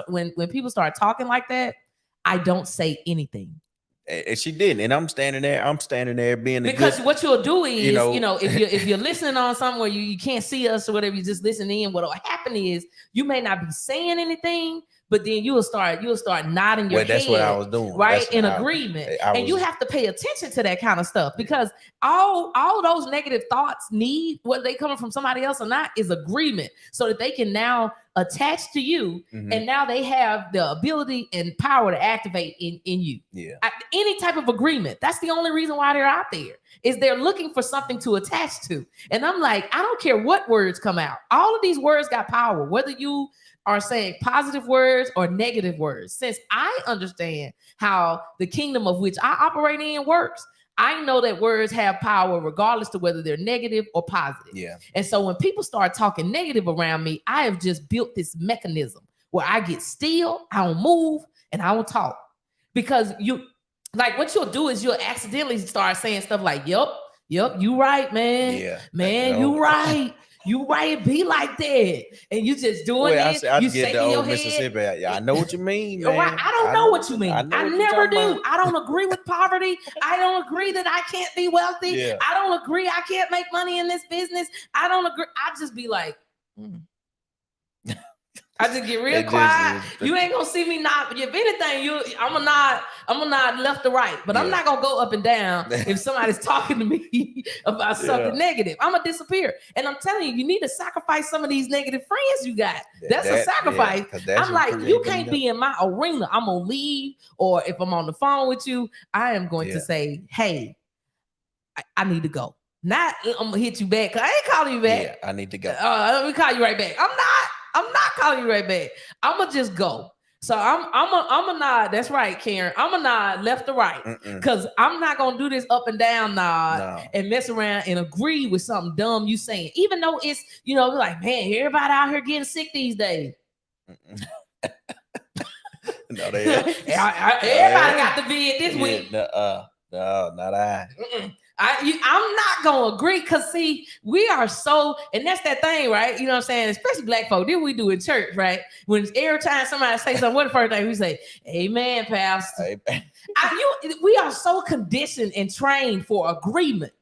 when people start talking like that, I don't say anything. And she didn't, and I'm standing there being because what you'll do is, if you're listening on something where you can't see us or whatever, you just listen in. What'll happen is you may not be saying anything, but then you'll start nodding your head. That's what I was doing, right? In agreement, and you have to pay attention to that kind of stuff, because all those negative thoughts need, whether they coming from somebody else or not, is agreement, so that they can now attach to you, and now they have the ability and power to activate in you. Any type of agreement. That's the only reason why they're out there, is they're looking for something to attach to. And I'm like, I don't care what words come out. All of these words got power, whether you are saying positive words or negative words. Since I understand how the kingdom of which I operate in works, I know that words have power regardless to whether they're negative or positive. And so when people start talking negative around me, I have just built this mechanism where I get still, I don't move, and I don't talk. Because what you'll do is you'll accidentally start saying stuff like, yep, you right, man. Man, you right. You right, it be like that. And you just doing this. You shaking your head. Mississippi. I know what you mean, man. I don't know what you mean. I never do. I don't agree with poverty. I don't agree that I can't be wealthy. I don't agree I can't make money in this business. I don't agree. I just be like, I just get real quiet. You ain't gonna see me nod. If anything, I'm gonna nod left to right, but I'm not gonna go up and down if somebody's talking to me about something negative. I'm gonna disappear. And I'm telling you, you need to sacrifice some of these negative friends you got. That's a sacrifice. I'm like, you can't be in my arena. I'm gonna leave, or if I'm on the phone with you, I am going to say, hey, I need to go. Not I'm gonna hit you back, because I ain't calling you back. I need to go. Let me call you right back. I'm not calling you right back. I'm gonna just go. So I'm a nod. That's right, Karen. I'm a nod left to right, because I'm not gonna do this up and down nod and mess around and agree with something dumb you saying, even though it's like, man, everybody out here getting sick these days. Everybody got the vid this week. No, not I. I'm not gonna agree, because see, we are so, and that's that thing, right? You know what I'm saying? Especially black folk. Then we do in church, right? When every time somebody say something, what the first thing we say? Amen, pastor. Amen. We are so conditioned and trained for agreement.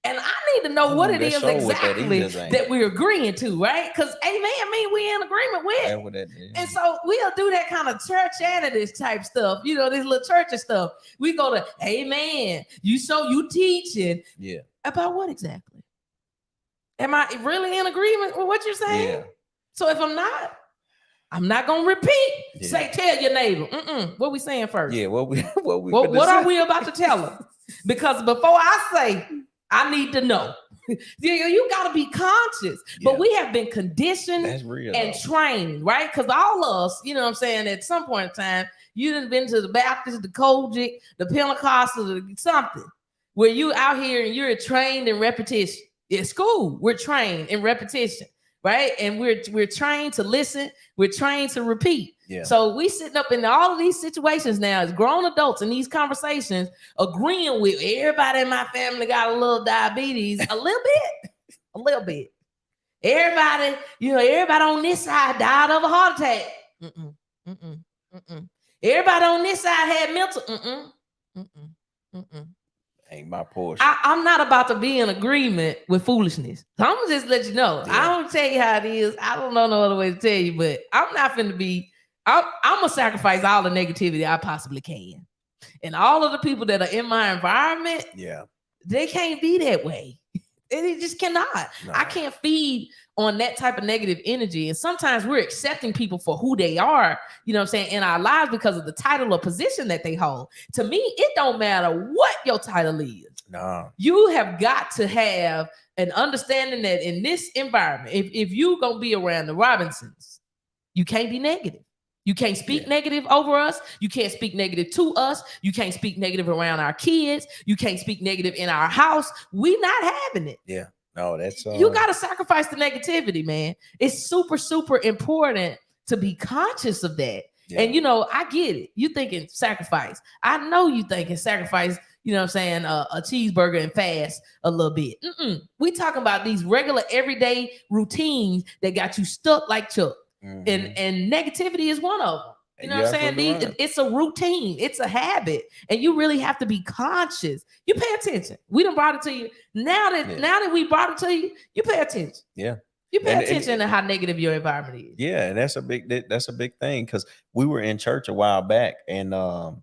And I need to know what it is exactly that we're agreeing to, right? Because amen mean we in agreement with. And so we'll do that kind of church type stuff, this little churchy stuff. We go to amen. You teaching about what exactly? Am I really in agreement with what you're saying? Yeah. So if I'm not gonna repeat. Yeah. Say, tell your neighbor. What we saying first? Yeah, what what are we about to tell them? Because before I say, I need to know. You got to be conscious. But we have been conditioned and trained, right? Because all of us, you know what I'm saying, at some point in time, you done been to the Baptist, the Kojic, the Pentecostal, something, where you out here and you're trained in repetition. At school, we're trained in repetition, right? And we're trained to listen. We're trained to repeat. Yeah. So we sitting up in all of these situations now as grown adults in these conversations, agreeing with everybody in my family got a little diabetes, a little bit. Everybody, everybody on this side died of a heart attack. Everybody on this side had mental. Ain't my portion. I'm not about to be in agreement with foolishness. So I'm gonna just let you know. Yeah. I don't tell you how it is. I don't know no other way to tell you, but I'm not finna be. I'm gonna sacrifice all the negativity I possibly can, and all of the people that are in my environment. Yeah, they can't be that way. They just cannot. No. I can't feed on that type of negative energy. And sometimes we're accepting people for who they are, you know what I'm saying, in our lives because of the title or position that they hold. To me, it don't matter what your title is. No. You have got to have an understanding that in this environment, if you're going to be around the Robinsons, you can't be negative. You can't speak negative over us. You can't speak negative to us. You can't speak negative around our kids. You can't speak negative in our house. We not having it. Yeah. No, that's you got to sacrifice the negativity, man. It's super, super important to be conscious of that. Yeah. And I get it. You thinking sacrifice. I know you thinking sacrifice, you know what I'm saying, a cheeseburger and fast a little bit. We talking about these regular everyday routines that got you stuck like Chuck. Mm-hmm. And negativity is one of them. You know what I'm saying? It's a routine. It's a habit. And you really have to be conscious. You pay attention. We done brought it to you. Now that we brought it to you, you pay attention. Yeah. You pay attention to how negative your environment is. Yeah, and that's a big thing because we were in church a while back and the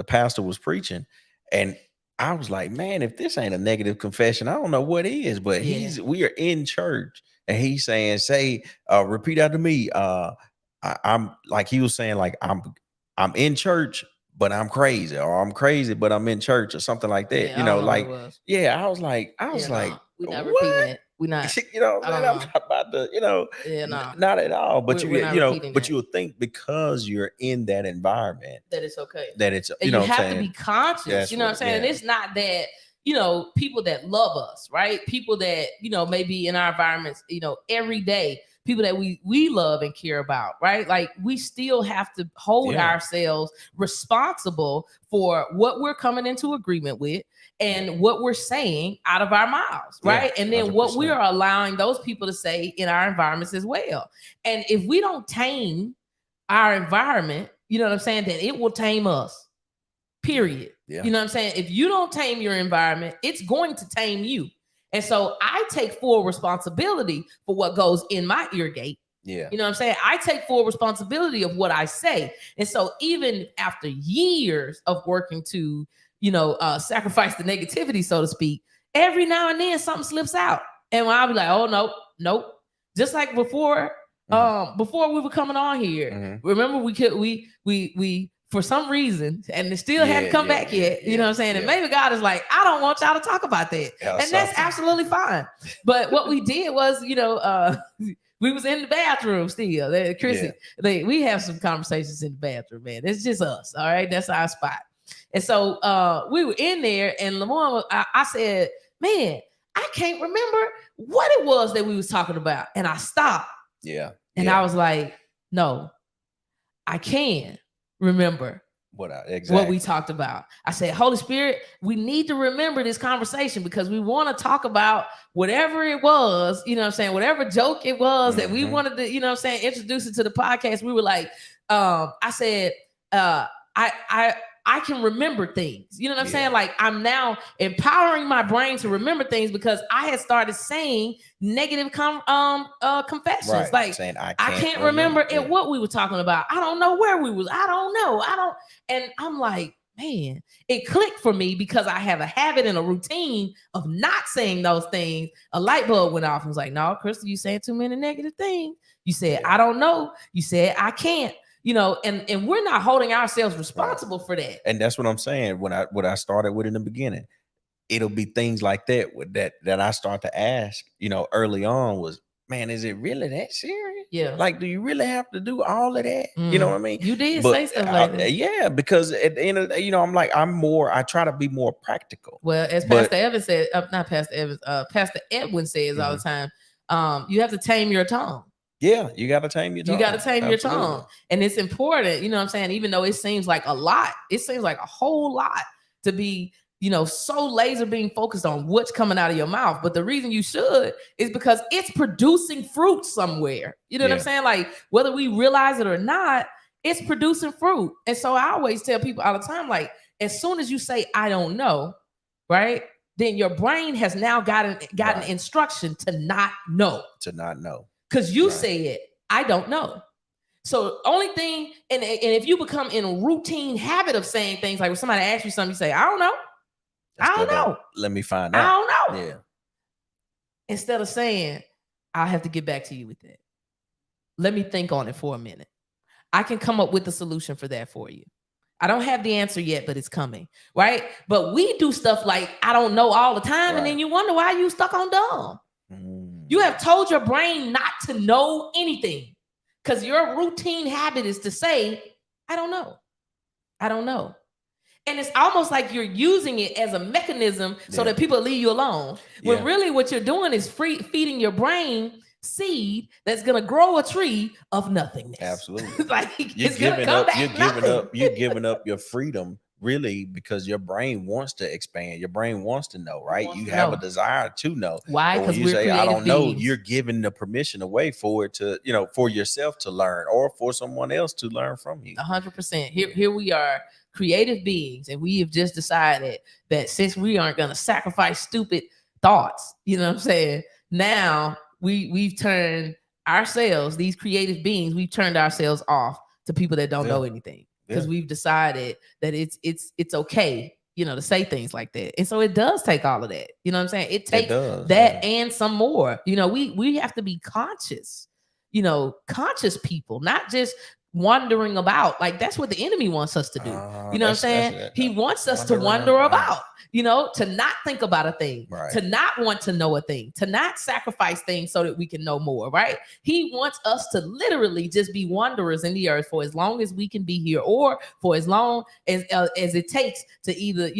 pastor was preaching and I was like, man, if this ain't a negative confession, I don't know what is, but we are in church. And he's saying, repeat after me. I'm like he was saying, like I'm in church, but I'm crazy, or I'm crazy, but I'm in church, or something like that. Yeah, I was like, we're not repeating it. We're not. I'm not about to, not at all. But but you would think because you're in that environment that it's okay. That it's and you have to be conscious. You know what I'm saying? Yeah. And it's not that. People that love us, right? People that, may be in our environments, every day, people that we love and care about, right? Like we still have to hold ourselves responsible for what we're coming into agreement with and what we're saying out of our mouths, right? And then 100%. What we are allowing those people to say in our environments as well. And if we don't tame our environment, you know what I'm saying, then it will tame us, period. Yeah. You know what I'm saying? If you don't tame your environment, it's going to tame you. And so I take full responsibility for what goes in my ear gate. Yeah. You know what I'm saying? I take full responsibility of what I say. And so even after years of working to, sacrifice the negativity, so to speak, every now and then something slips out. And I'll be like, oh, nope. Just like before we were coming on here, remember we for some reason, and it still hadn't come back yet, you know what I'm saying? And maybe God is like, I don't want y'all to talk about that. And that's absolutely fine. But what we did was, we was in the bathroom still. Chrissy, we have some conversations in the bathroom, man. It's just us, all right? That's our spot. And so we were in there, and Lamont, I said, man, I can't remember what it was that we was talking about. And I stopped. Yeah. And I was like, no, I can remember what we talked about. I said, Holy Spirit, we need to remember this conversation because we want to talk about whatever it was, you know what I'm saying, whatever joke it was that we wanted to, you know what I'm saying, introduce it to the podcast. We were like, I said, I can remember things. You know what I'm saying? Like I'm now empowering my brain to remember things because I had started saying negative confessions. Right. Like saying, I can't remember what we were talking about. I don't know where we was. I don't know. And I'm like, man, it clicked for me because I have a habit and a routine of not saying those things. A light bulb went off and was like, no, Crystal, you saying too many negative things. You said, I don't know. You said, I can't. And we're not holding ourselves responsible for that. And that's what I'm saying. What I started with in the beginning, it'll be things like that that I start to ask, early on was, man, is it really that serious? Yeah. Like, do you really have to do all of that? You know what I mean? You did say stuff like that. Yeah, because at the end of the day, I'm like, I try to be more practical. Well, as Pastor Evans said, not Pastor Evans, Pastor Edwin says all the time, you have to tame your tongue. Yeah, you got to tame your tongue. You got to tame your tongue. And it's important, you know what I'm saying? Even though it seems like a lot, it seems like a whole lot to be so laser being focused on what's coming out of your mouth. But the reason you should is because it's producing fruit somewhere. You know what I'm saying? Like, whether we realize it or not, it's producing fruit. And so I always tell people all the time, like, as soon as you say, I don't know, right? Then your brain has now gotten instruction to not know. To not know. Because you said, I don't know. So only thing, and if you become in a routine habit of saying things like when somebody asks you something, you say, I don't know. I don't know. Let me find out. I don't know. Yeah. Instead of saying, I'll have to get back to you with that. Let me think on it for a minute. I can come up with a solution for that for you. I don't have the answer yet, but it's coming, right? But we do stuff like, I don't know all the time. And then you wonder why you stuck on dumb. You have told your brain not to know anything because your routine habit is to say, I don't know. I don't know. And it's almost like you're using it as a mechanism so that people leave you alone. When really what you're doing is feeding your brain seed that's going to grow a tree of nothingness. Absolutely. Like you're giving up your freedom really because your brain wants to expand. Your brain wants to know, right? You have a desire to know. Why? Because you say, I don't know, you're giving the permission away for it to, for yourself to learn or for someone else to learn from you. 100%. Here we are, creative beings, and we have just decided that since we aren't going to sacrifice stupid thoughts, you know what I'm saying? Now we've turned ourselves, these creative beings, we've turned ourselves off to people that don't know anything. Because we've decided that it's okay, to say things like that. And so it does take all of that. You know what I'm saying? It takes that and some more. We have to be conscious, conscious people, not just wandering about. Like, that's what the enemy wants us to do. You know what I'm saying? He wants us to wander about, to not think about a thing, to not want to know a thing, to not sacrifice things so that we can know more, right? He wants us to literally just be wanderers in the earth for as long as we can be here, or for as long as it takes to either,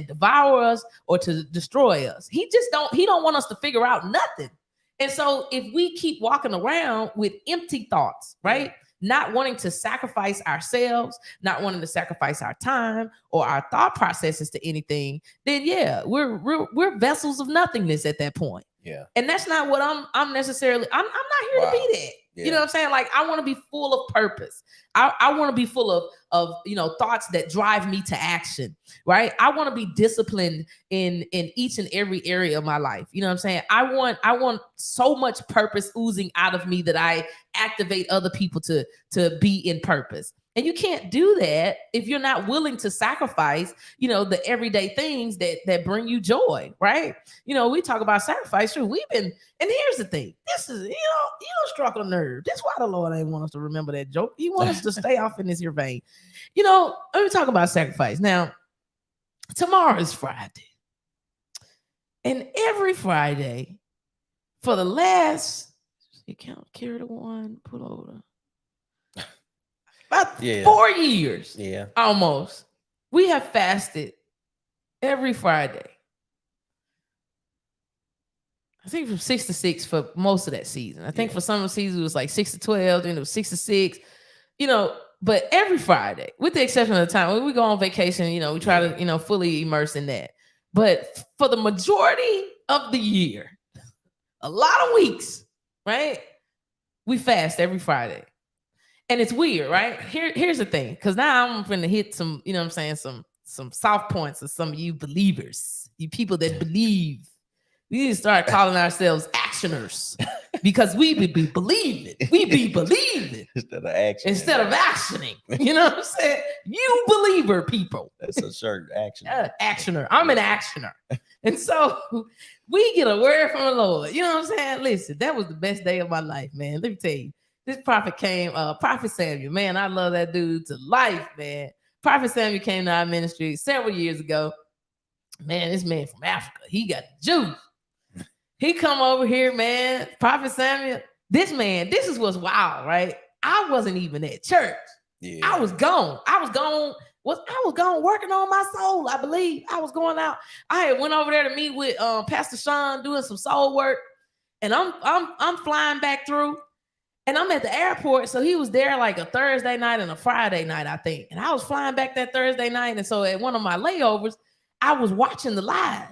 devour us or to destroy us. He don't want us to figure out nothing. And so if we keep walking around with empty thoughts, right? Not wanting to sacrifice ourselves, not wanting to sacrifice our time or our thought processes to anything, then we're vessels of nothingness at that point. Yeah. And that's not what I'm necessarily, I'm not here to be that. Yeah. You know what I'm saying? Like, I want to be full of purpose. I want to be full of thoughts that drive me to action, right? I want to be disciplined in each and every area of my life. You know what I'm saying? I want so much purpose oozing out of me that I activate other people to be in purpose. And you can't do that if you're not willing to sacrifice, the everyday things that bring you joy, right? We talk about sacrifice. Sure, and here's the thing. This is, you don't struck a nerve. That's why the Lord ain't want us to remember that joke. He wants us to stay off in this here vein. Let me talk about sacrifice. Now, tomorrow is Friday. And every Friday for the last, carry the one, put over about 4 years, almost, we have fasted every Friday. I think from 6 to 6 for most of that season. I think for some of the seasons it was like 6 to 12, then it was 6 to 6, but every Friday, with the exception of the time when we go on vacation, we try to, fully immerse in that. But for the majority of the year, a lot of weeks, right? We fast every Friday. And it's weird, right? Here's the thing, because now I'm going to hit some, some soft points of some of you believers, you people that believe. We need to start calling ourselves actioners. because we be believing. We be believing instead of action. instead of actioning. You know what I'm saying? You believer people. That's a shirt, action. Actioner. I'm an actioner. And so we get a word from the Lord. You know what I'm saying? Listen, that was the best day of my life, man. Let me tell you. This prophet came, Prophet Samuel. Man, I love that dude to life, man. Prophet Samuel came to our ministry several years ago. Man, this man from Africa, he got the juice. He come over here, man. Prophet Samuel, this is what's wild, right? I wasn't even at church. Yeah. I was gone. I was gone working on my soul, I believe. I was going out. I had went over there to meet with Pastor Sean doing some soul work. And I'm flying back through. And I'm at the airport. So he was there like a Thursday night and a Friday night, I think. And I was flying back that Thursday night. And so at one of my layovers, I was watching the live.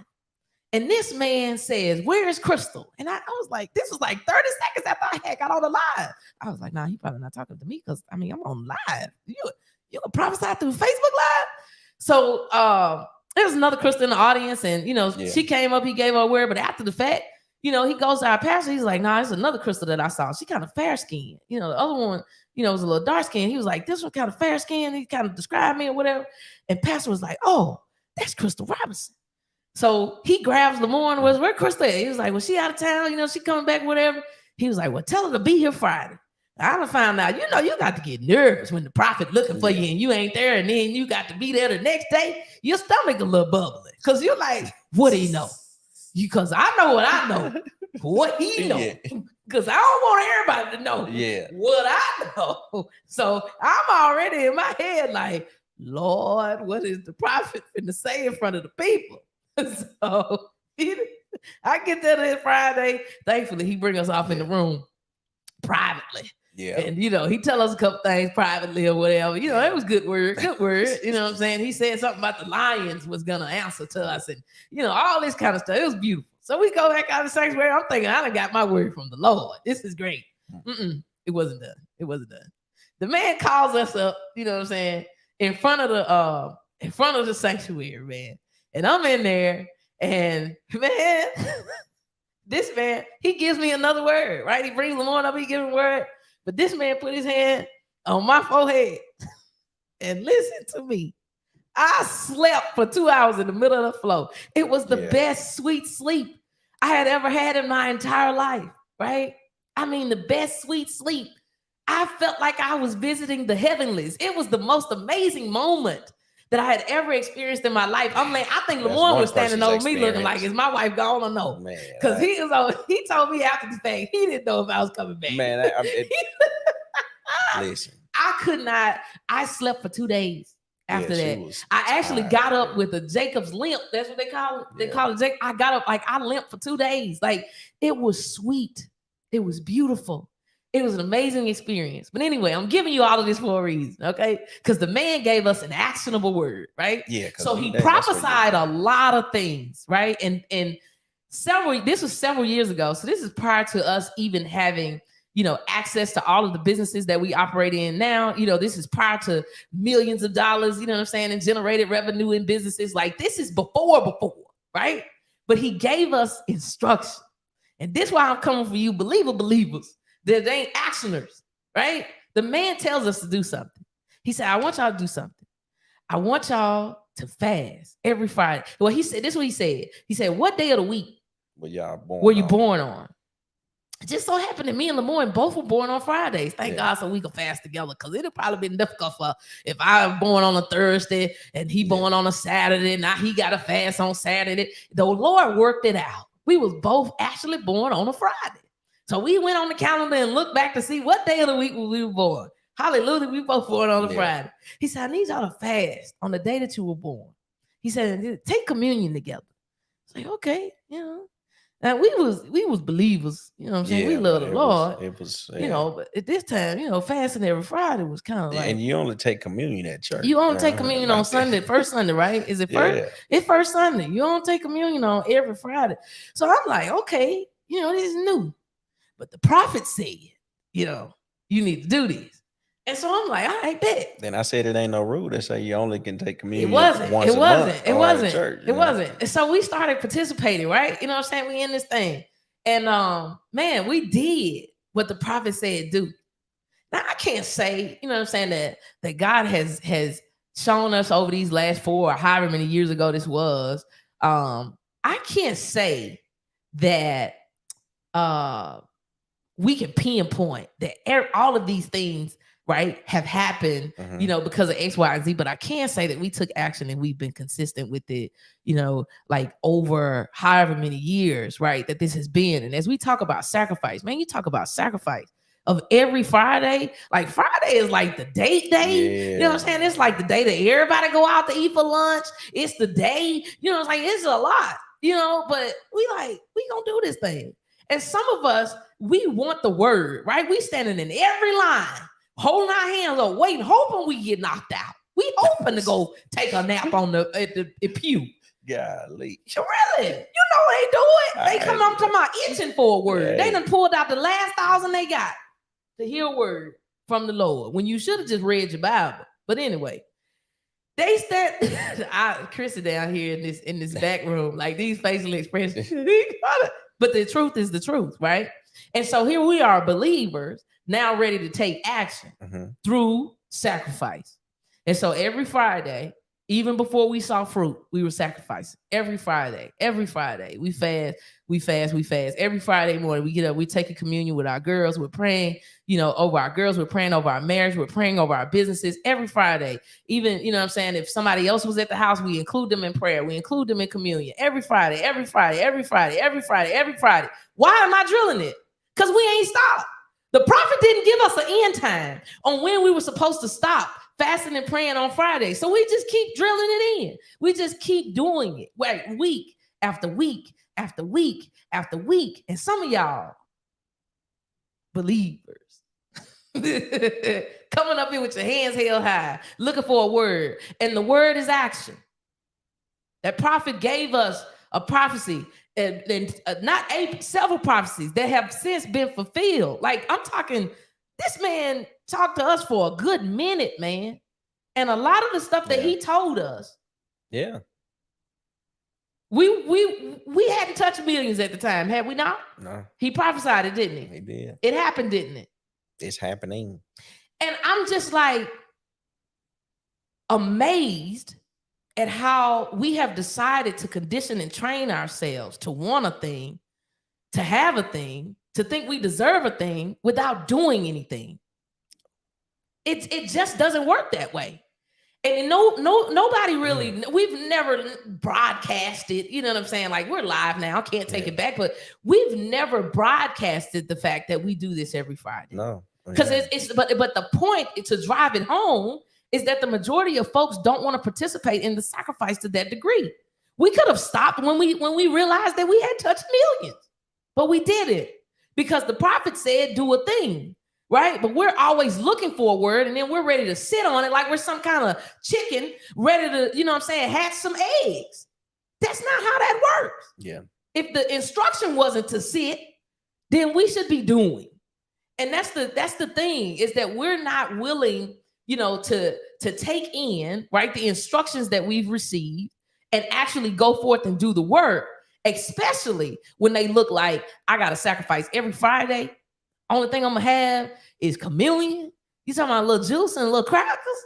And this man says, "Where is Crystal?" And I was like, this was like 30 seconds after I had got on the live. I was like, nah, he probably not talking to me because I mean, I'm on live. You can prophesy through Facebook Live. So there's another Crystal in the audience, and she came up, he gave her a word, but after the fact, he goes to our pastor. He's like, nah, it's another Crystal that I saw. She kind of fair skinned. The other one, was a little dark skinned. He was like, this one kind of fair skinned. He kind of described me or whatever. And pastor was like, oh, that's Crystal Robinson. So he grabs Lamorne and was, where Crystal at? He was like, well, she out of town, she coming back, whatever. He was like, well, tell her to be here Friday. I done found out, you got to get nervous when the prophet looking for you and you ain't there, and then you got to be there the next day. Your stomach a little bubbly. Cause you're like, what do he know? Because I know what I know. What he know. Because I don't want everybody to know what I know. So I'm already in my head like, Lord, what is the prophet finna say in front of the people? So I get there that Friday. Thankfully, he bring us off in the room privately. Yeah. And he tell us a couple things privately or whatever. It was good word. You know what I'm saying? He said something about the Lions was gonna answer to us, and all this kind of stuff. It was beautiful. So we go back out of the sanctuary. I'm thinking, I done got my word from the Lord. This is great. It wasn't done. The man calls us up, you know what I'm saying, in front of the sanctuary, man. And I'm in there, and man, this man, he gives me another word, right? He brings Lamorne up, he gives him a word. But this man put his hand on my forehead and listen to me. I slept for 2 hours in the middle of the floor. It was the best sweet sleep I had ever had in my entire life, right? I mean, the best sweet sleep. I felt like I was visiting the heavenlies. It was the most amazing moment that I had ever experienced in my life. I'm like, I think Lamorne was standing over me looking like, is my wife gone or no? Because he told me after the fact, he didn't know if I was coming back. Man, listen. I slept for 2 days after that. I actually got up with a Jacob's limp. That's what they call it. They call it Jacob. I got up, like I limped for 2 days. Like it was sweet. It was beautiful. It was an amazing experience. But anyway, I'm giving you all of this for a reason, okay? Because the man gave us an actionable word, right? Yeah. So he prophesied a lot of things, right? And this was several years ago. So this is prior to us even having, access to all of the businesses that we operate in now. This is prior to millions of dollars, you know what I'm saying, and generated revenue in businesses. Like this is before, right? But he gave us instruction. And this is why I'm coming for you, believers. They ain't actioners, right? The man tells us to do something. He said, I want y'all to do something. I want y'all to fast every Friday. Well, he said, this is what he said. He said, what day of the week were you born on? It just so happened that me and Lamorne both were born on Fridays. Thank God so we could fast together, because it'd probably been difficult for if I was born on a Thursday and he born on a Saturday. Now he got to fast on Saturday. The Lord worked it out. We was both actually born on a Friday. So we went on the calendar and looked back to see what day of the week we were born. Hallelujah, we both born on a Friday. He said, I need y'all to fast on the day that you were born. He said, take communion together. I was like, okay, And we was believers, you know what I'm saying? We love the Lord. But at this time, fasting every Friday was kind of like. And you only take communion at church. You only take communion on Sunday, first Sunday, right? Is it first? Yeah. It's first Sunday. You don't take communion on every Friday. So I'm like, okay, this is new. But the prophet said, you need to do this. And so I'm like, all right, bet. Then I said it ain't no rule that say you only can take communion It wasn't. once a month. It wasn't. And so we started participating, right? You know what I'm saying? We in this thing. And man, we did what the prophet said do. Now I can't say, you know what I'm saying, that God has shown us over these last 4 or however many years ago this was. I can't say that we can pinpoint that all of these things, right, have happened, you know, because of X, Y, and Z. But I can say that we took action and we've been consistent with it, you know, like over however many years, right, that this has been. And as we talk about sacrifice, man, you talk about sacrifice of every Friday. Like Friday is like the date day. You know what I'm saying? It's like the day that everybody go out to eat for lunch. It's the day, you know, it's like it's a lot, you know, but we gonna do this thing. And some of us, we want the word, right? We standing in every line, holding our hands up, waiting, hoping we get knocked out. We hoping to go take a nap on at the pew. Golly. Really? You know they do it. They come up to my itching for a word. They done pulled out the last 1,000 they got to hear a word from the Lord when you should have just read your Bible. But anyway, they stand. Chris is down here in this back room, like these facial expressions. But the truth is the truth, right? And so here we are, believers, now ready to take action through sacrifice. And so every Friday, even before we saw fruit, we were sacrificing. Every Friday, we fast. Every Friday morning, we get up, we take a communion with our girls. We're praying, you know, over our girls. We're praying over our marriage. We're praying over our businesses every Friday. Even, you know what I'm saying, if somebody else was at the house, we include them in prayer. We include them in communion every Friday. Why am I drilling it? Because we ain't stopped. The prophet didn't give us an end time on when we were supposed to stop fasting and praying on Friday. So we just keep drilling it in. We just keep doing it, right? Week after week after week after week. And some of y'all believers coming up here with your hands held high, looking for a word. And the word is action. That prophet gave us a prophecy and several prophecies that have since been fulfilled. Like I'm talking, this man talked to us for a good minute, man. And a lot of the stuff that he told us. Yeah. We hadn't touched millions at the time, had we not? No. He prophesied it, didn't he? He did. It happened, didn't it? It's happening. And I'm just like amazed at how we have decided to condition and train ourselves to want a thing, to have a thing, to think we deserve a thing without doing anything. It just doesn't work that way. And nobody really, we've never broadcasted, you know what I'm saying? Like we're live now, can't take it back, but we've never broadcasted the fact that we do this every Friday. No. Because but the point to drive it home is that the majority of folks don't want to participate in the sacrifice to that degree. We could have stopped when we realized that we had touched millions, but we didn't because the prophet said, do a thing, right? But we're always looking for a word and then we're ready to sit on it like we're some kind of chicken ready to, you know what I'm saying, hatch some eggs. That's not how that works. Yeah. If the instruction wasn't to sit, then we should be doing. And that's the thing is that we're not willing, you know, to take in, right, the instructions that we've received and actually go forth and do the work, especially when they look like I got to sacrifice every Friday. Only thing I'm going to have is chameleon. You talking about a little juice and a little crackers?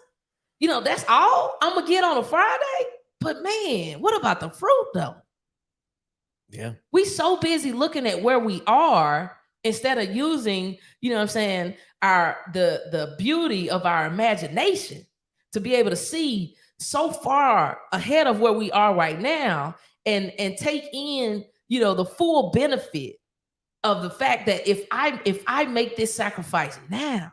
You know, that's all I'm going to get on a Friday. But man, what about the fruit though? Yeah. We so busy looking at where we are instead of using, you know what I'm saying, the beauty of our imagination to be able to see so far ahead of where we are right now and take in, you know, the full benefit of the fact that if I make this sacrifice now,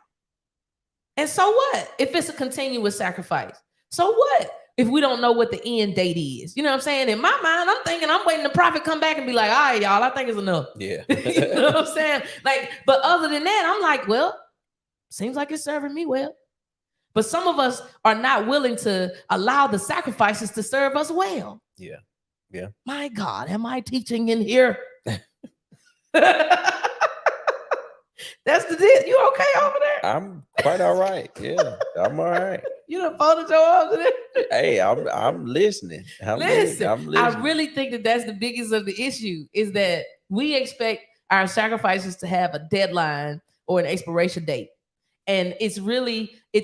and so what if it's a continuous sacrifice? So what if we don't know what the end date is? You know what I'm saying? In my mind, I'm thinking I'm waiting the prophet come back and be like, all right, y'all, I think it's enough. Yeah. You know what I'm saying? Like, but other than that, I'm like, well, seems like it's serving me well. But some of us are not willing to allow the sacrifices to serve us well. Yeah. Yeah. My God, am I teaching in here? That's the deal. You okay over there? I'm quite all right. Yeah, I'm all right. You done folded your arms in it? Hey, I'm listening. I'm listening. I really think that that's the biggest of the issue is that we expect our sacrifices to have a deadline or an expiration date. And it's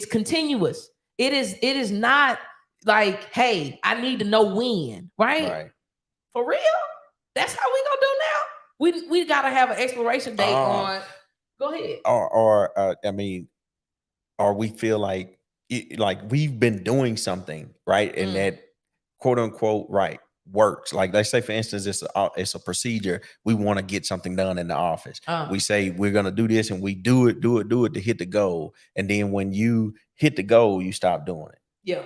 continuous. It is not like, hey, I need to know when, right? For real? That's how we gonna do now? We gotta have an expiration date on. Go ahead. Or I mean, or we feel like we've been doing something, right? And that quote unquote right works. Like, let's say for instance, it's a procedure. We want to get something done in the office. We say we're gonna do this, and we do it to hit the goal. And then when you hit the goal, you stop doing it. Yeah.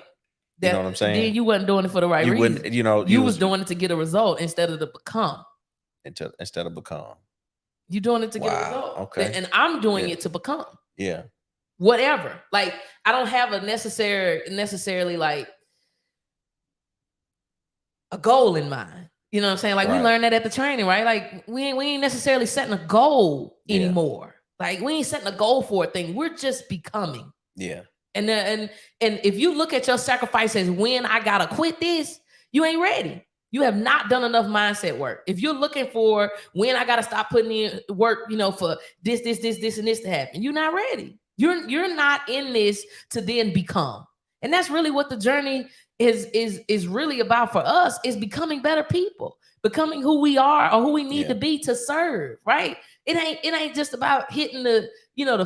You know what I'm saying? Then you wasn't doing it for the right reason. You was doing it to get a result instead of to become. Instead of become. You're doing it to get a result. Okay. And I'm doing it to become. Yeah. Whatever. Like, I don't have a necessarily like a goal in mind. You know what I'm saying? Like, we learned that at the training, right? Like, we ain't necessarily setting a goal anymore. Like, we ain't setting a goal for a thing. We're just becoming. Yeah. And if you look at your sacrifice as when I gotta quit this, you ain't ready. You have not done enough mindset work. If you're looking for when I gotta stop putting in work, for this, and this to happen, you're not ready. You're not in this to then become. And that's really what the journey is really about for us, is becoming better people, becoming who we are or who we need to be to serve, right? It ain't just about hitting the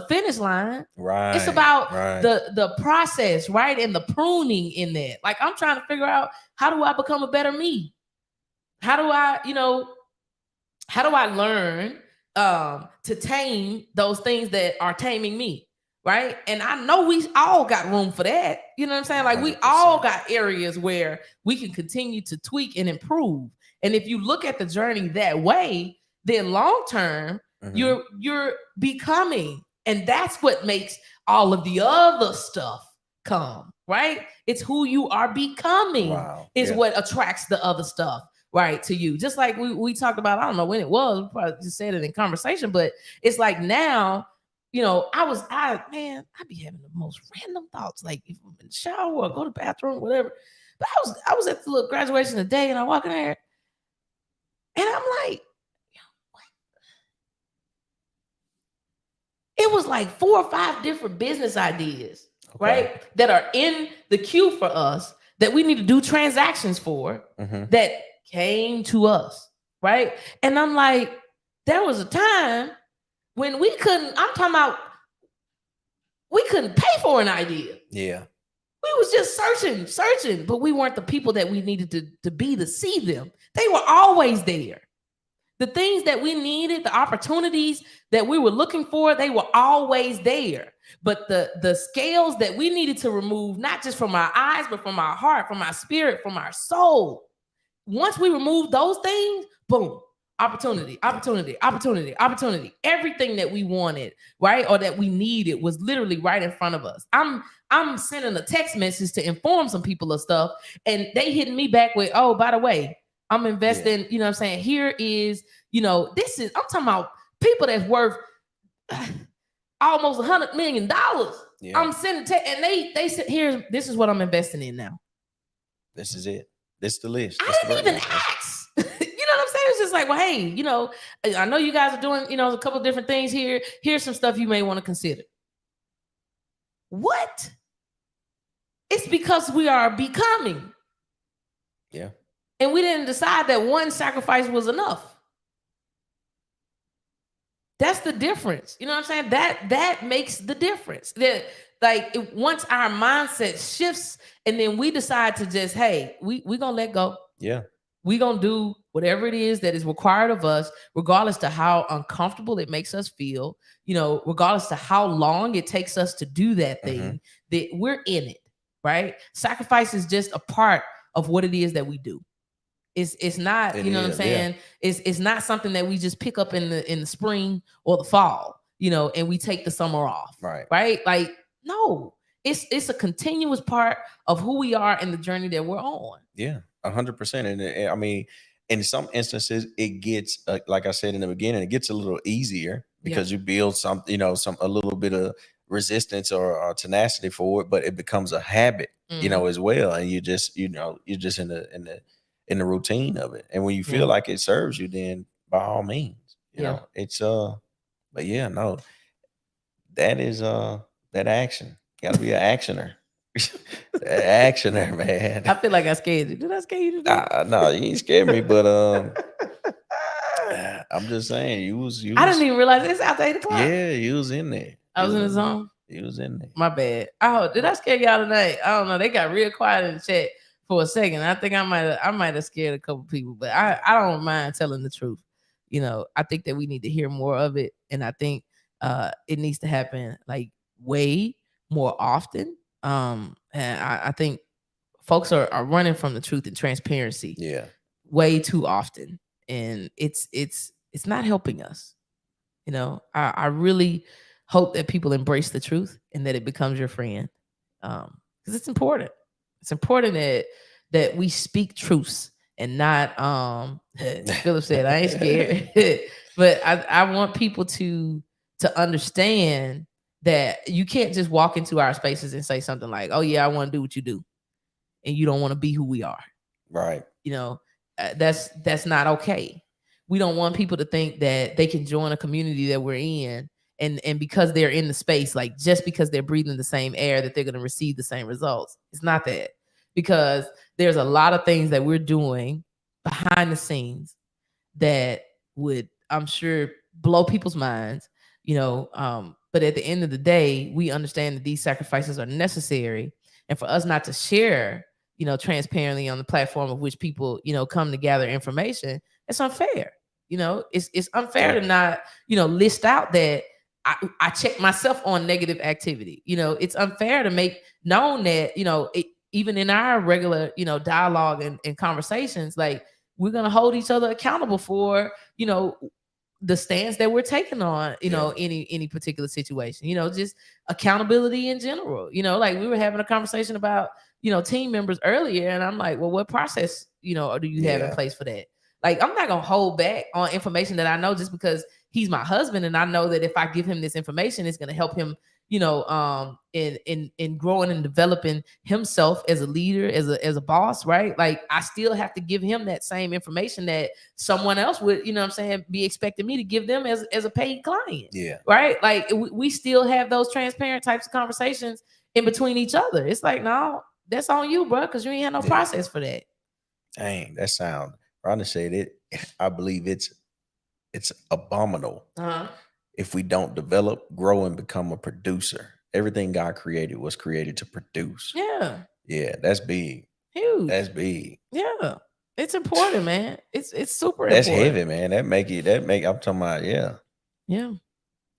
finish line. Right. It's about the process, right? And the pruning in that. Like, I'm trying to figure out, how do I become a better me? How do I learn to tame those things that are taming me? Right. And I know we all got room for that. You know what I'm saying? Like, 100%. We all got areas where we can continue to tweak and improve. And if you look at the journey that way, then long term, you're becoming. And that's what makes all of the other stuff come, right? It's who you are becoming is what attracts the other stuff, right, to you. Just like we talked about, I don't know when it was, we probably just said it in conversation, but it's like now, I be having the most random thoughts, like if I'm in the shower or go to the bathroom, whatever. But I was at the little graduation today, and I walk in there, and I'm like, what? It was like 4 or 5 different business ideas, right, that are in the queue for us that we need to do transactions for, that came to us, right? And I'm like, there was a time when we couldn't pay for an idea. Yeah. We was just searching, but we weren't the people that we needed to be to see them. They were always there. The things that we needed, the opportunities that we were looking for, they were always there. But the scales that we needed to remove, not just from our eyes, but from our heart, from our spirit, from our soul, once we remove those things, boom, opportunity. Everything that we wanted, right, or that we needed was literally right in front of us. I'm sending a text message to inform some people of stuff, and they hitting me back with, oh, by the way, I'm investing, you know what I'm saying? Here is, I'm talking about people that's worth almost $100 million. Yeah. I'm sending and they said, this is what I'm investing in now. This is it. This is the list. I didn't even ask. You know what I'm saying? It's just like, well, hey, I know you guys are doing, a couple of different things here. Here's some stuff you may want to consider. What? It's because we are becoming. Yeah. And we didn't decide that one sacrifice was enough. That's the difference. You know what I'm saying? That makes the difference. That once our mindset shifts, and then we decide to just, hey, we gonna let go. Yeah. We gonna do whatever it is that is required of us, regardless to how uncomfortable it makes us feel, regardless to how long it takes us to do that thing, that we're in it, right? Sacrifice is just a part of what it is that we do. It's not, what I'm saying? Yeah. It's not something that we just pick up in the spring or the fall, and we take the summer off. Right? Like, no, it's a continuous part of who we are and the journey that we're on. Yeah, 100%. And I mean, in some instances, it gets like I said in the beginning, it gets a little easier because you build a little bit of resistance or tenacity for it, but it becomes a habit, as well. And you're just in the routine of it. And when you feel like it serves you, then by all means, You Yeah. know, it's but yeah, no, that is that action. Gotta be an actioner. Actioner, man. I feel like I scared you. Did I scare you today? No, you ain't scared me, but I'm just saying you I didn't was even realize it's after 8 o'clock. yeah, you was in there. I You was in the in there. zone. You was in there. My bad. Oh, did I scare y'all tonight? I don't know. They got real quiet in the chat for a second. I think I might have scared a couple people, but I don't mind telling the truth. You know, I think that we need to hear more of it, and I think it needs to happen like way more often. And I think folks are running from the truth and transparency Yeah. way too often, and it's not helping us. You know, I really hope that people embrace the truth and that it becomes your friend, because it's important. It's important that we speak truths and not Philip said I ain't scared, but I want people to understand that you can't just walk into our spaces and say something like, "Oh yeah, I want to do what you do," and you don't want to be who we are. Right. You know, that's not okay. We don't want people to think that they can join a community that we're in, and because they're in the space, like just because they're breathing the same air, that they're going to receive the same results. It's not that, because there's a lot of things that we're doing behind the scenes that would, I'm sure, blow people's minds. You know, but at the end of the day, we understand that these sacrifices are necessary, and for us not to share, you know, transparently on the platform of which people, you know, come to gather information, it's unfair. You know, it's unfair Yeah. to not, you know, list out that I check myself on negative activity. You know, it's unfair to make known that, you know, even in our regular, you know, dialogue and conversations, like we're gonna hold each other accountable for, you know, the stance that we're taking on, you know, any particular situation, you know, just accountability in general. You know, like we were having a conversation about, you know, team members earlier, and I'm like, well, what process, you know, do you have in Yeah. place for that? Like, I'm not gonna hold back on information that I know just because he's my husband, and I know that if I give him this information, it's gonna help him, you know, in growing and developing himself as a leader, as a boss, right? Like, I still have to give him that same information that someone else would, you know what I'm saying, be expecting me to give them as a paid client. Yeah. Right? Like, we still have those transparent types of conversations in between each other. It's like, no, that's on you, bro, because you ain't had no process for that. Dang, that sound. Ronda said it. I believe it's abominable Uh-huh. if we don't develop, grow, and become a producer. Everything God created was created to produce. Yeah. Yeah, that's big. Huge. That's big. Yeah. It's important, man. It's super That's important. heavy, man. I'm talking about, yeah. Yeah.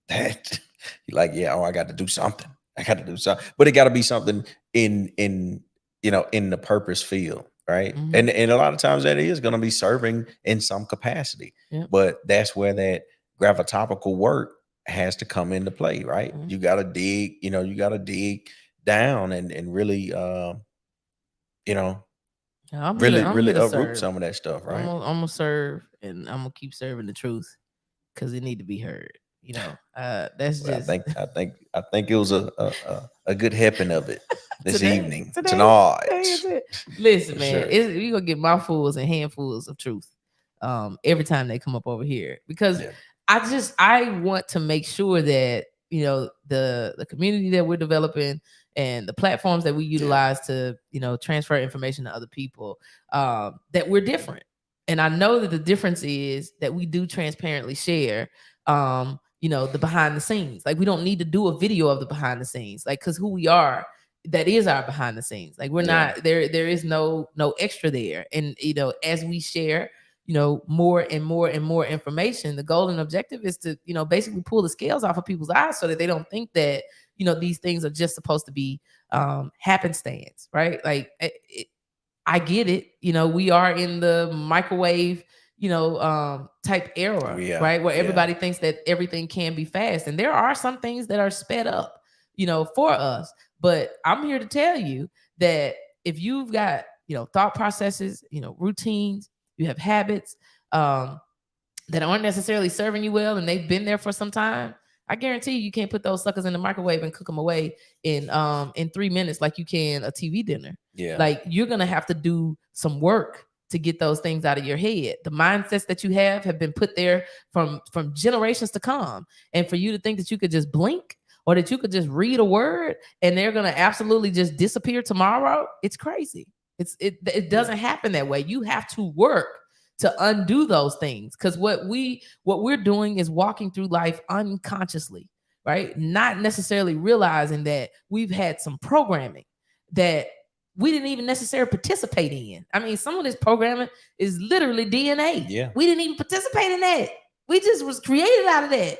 That you like, yeah, oh, I got to do something. I got to do something. But it got to be something in you know, in the purpose field, right? Mhm. And a lot of times that is going to be serving in some capacity. Yeah. But that's where that gravitopical work has to come into play, right? Mhm. You got to dig, you know, you got to dig down and really you know, I'm really here to uproot serve. some of that stuff, I'm right? gonna serve, and I'm gonna keep serving the truth because it need to be heard. You know, that's But just I think it was a good helping of it this evening today tonight. is it. Listen, For man, sure. we gonna get mouthfuls and handfuls of truth every time they come up over here, because Yeah. I want to make sure that, you know, the community that we're developing and the platforms that we utilize to, you know, transfer information to other people, that we're different. And I know that the difference is that we do transparently share, you know, the behind the scenes. Like, we don't need to do a video of the behind the scenes, like, because who we are, that is our behind the scenes. Like, we're Yeah. not there. There is no extra there. And, you know, as we share, you know, more and more and more information, the goal and objective is to, you know, basically pull the scales off of people's eyes so that they don't think that, you know, these things are just supposed to be happenstance, right? Like, I get it. You know, we are in the microwave, you know, type era, Yeah. right? Where Yeah. everybody thinks that everything can be fast. And there are some things that are sped up, you know, for us. But I'm here to tell you that if you've got, you know, thought processes, you know, routines, you have habits that aren't necessarily serving you well, and they've been there for some time, I guarantee you can't put those suckers in the microwave and cook them away in 3 minutes like you can a TV dinner. Yeah. Like, you're gonna have to do some work to get those things out of your head. The mindsets that you have been put there from generations to come. And for you to think that you could just blink or that you could just read a word and they're going to absolutely just disappear tomorrow, it's crazy. It doesn't happen that way. You have to work to undo those things, because what we're doing is walking through life unconsciously, right? Not necessarily realizing that we've had some programming that we didn't even necessarily participate in. I mean, some of this programming is literally DNA. Yeah. We didn't even participate in that. We just was created out of that.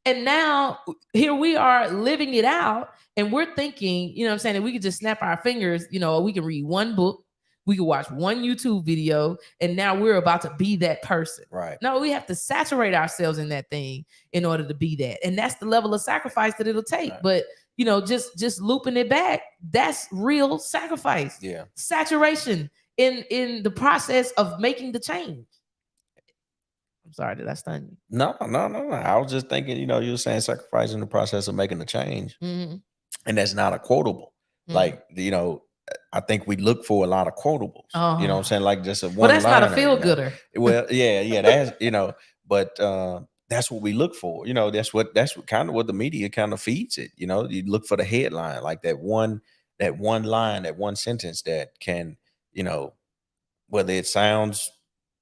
And now here we are living it out, and we're thinking, you know what I'm saying, that we could just snap our fingers, you know, we can read one book, we can watch one YouTube video, and now we're about to be that person. Right. No, we have to saturate ourselves in that thing in order to be that. And that's the level of sacrifice that it'll take. Right. But you know, just looping it back, that's real sacrifice. Yeah. Saturation in the process of making the change. I'm sorry, did I stun you? No. I was just thinking, you know, you were saying sacrifice in the process of making the change. Mm-hmm. And that's not a quotable. Mm-hmm. Like, you know, I think we look for a lot of quotables. You know what I'm saying? Like just a one. Well, that's not a feel gooder. Well, yeah, that's, you know, but that's what we look for. You know, that's kind of what the media kind of feeds it. You know, you look for the headline, like that one line, that one sentence that can, you know, whether it sounds,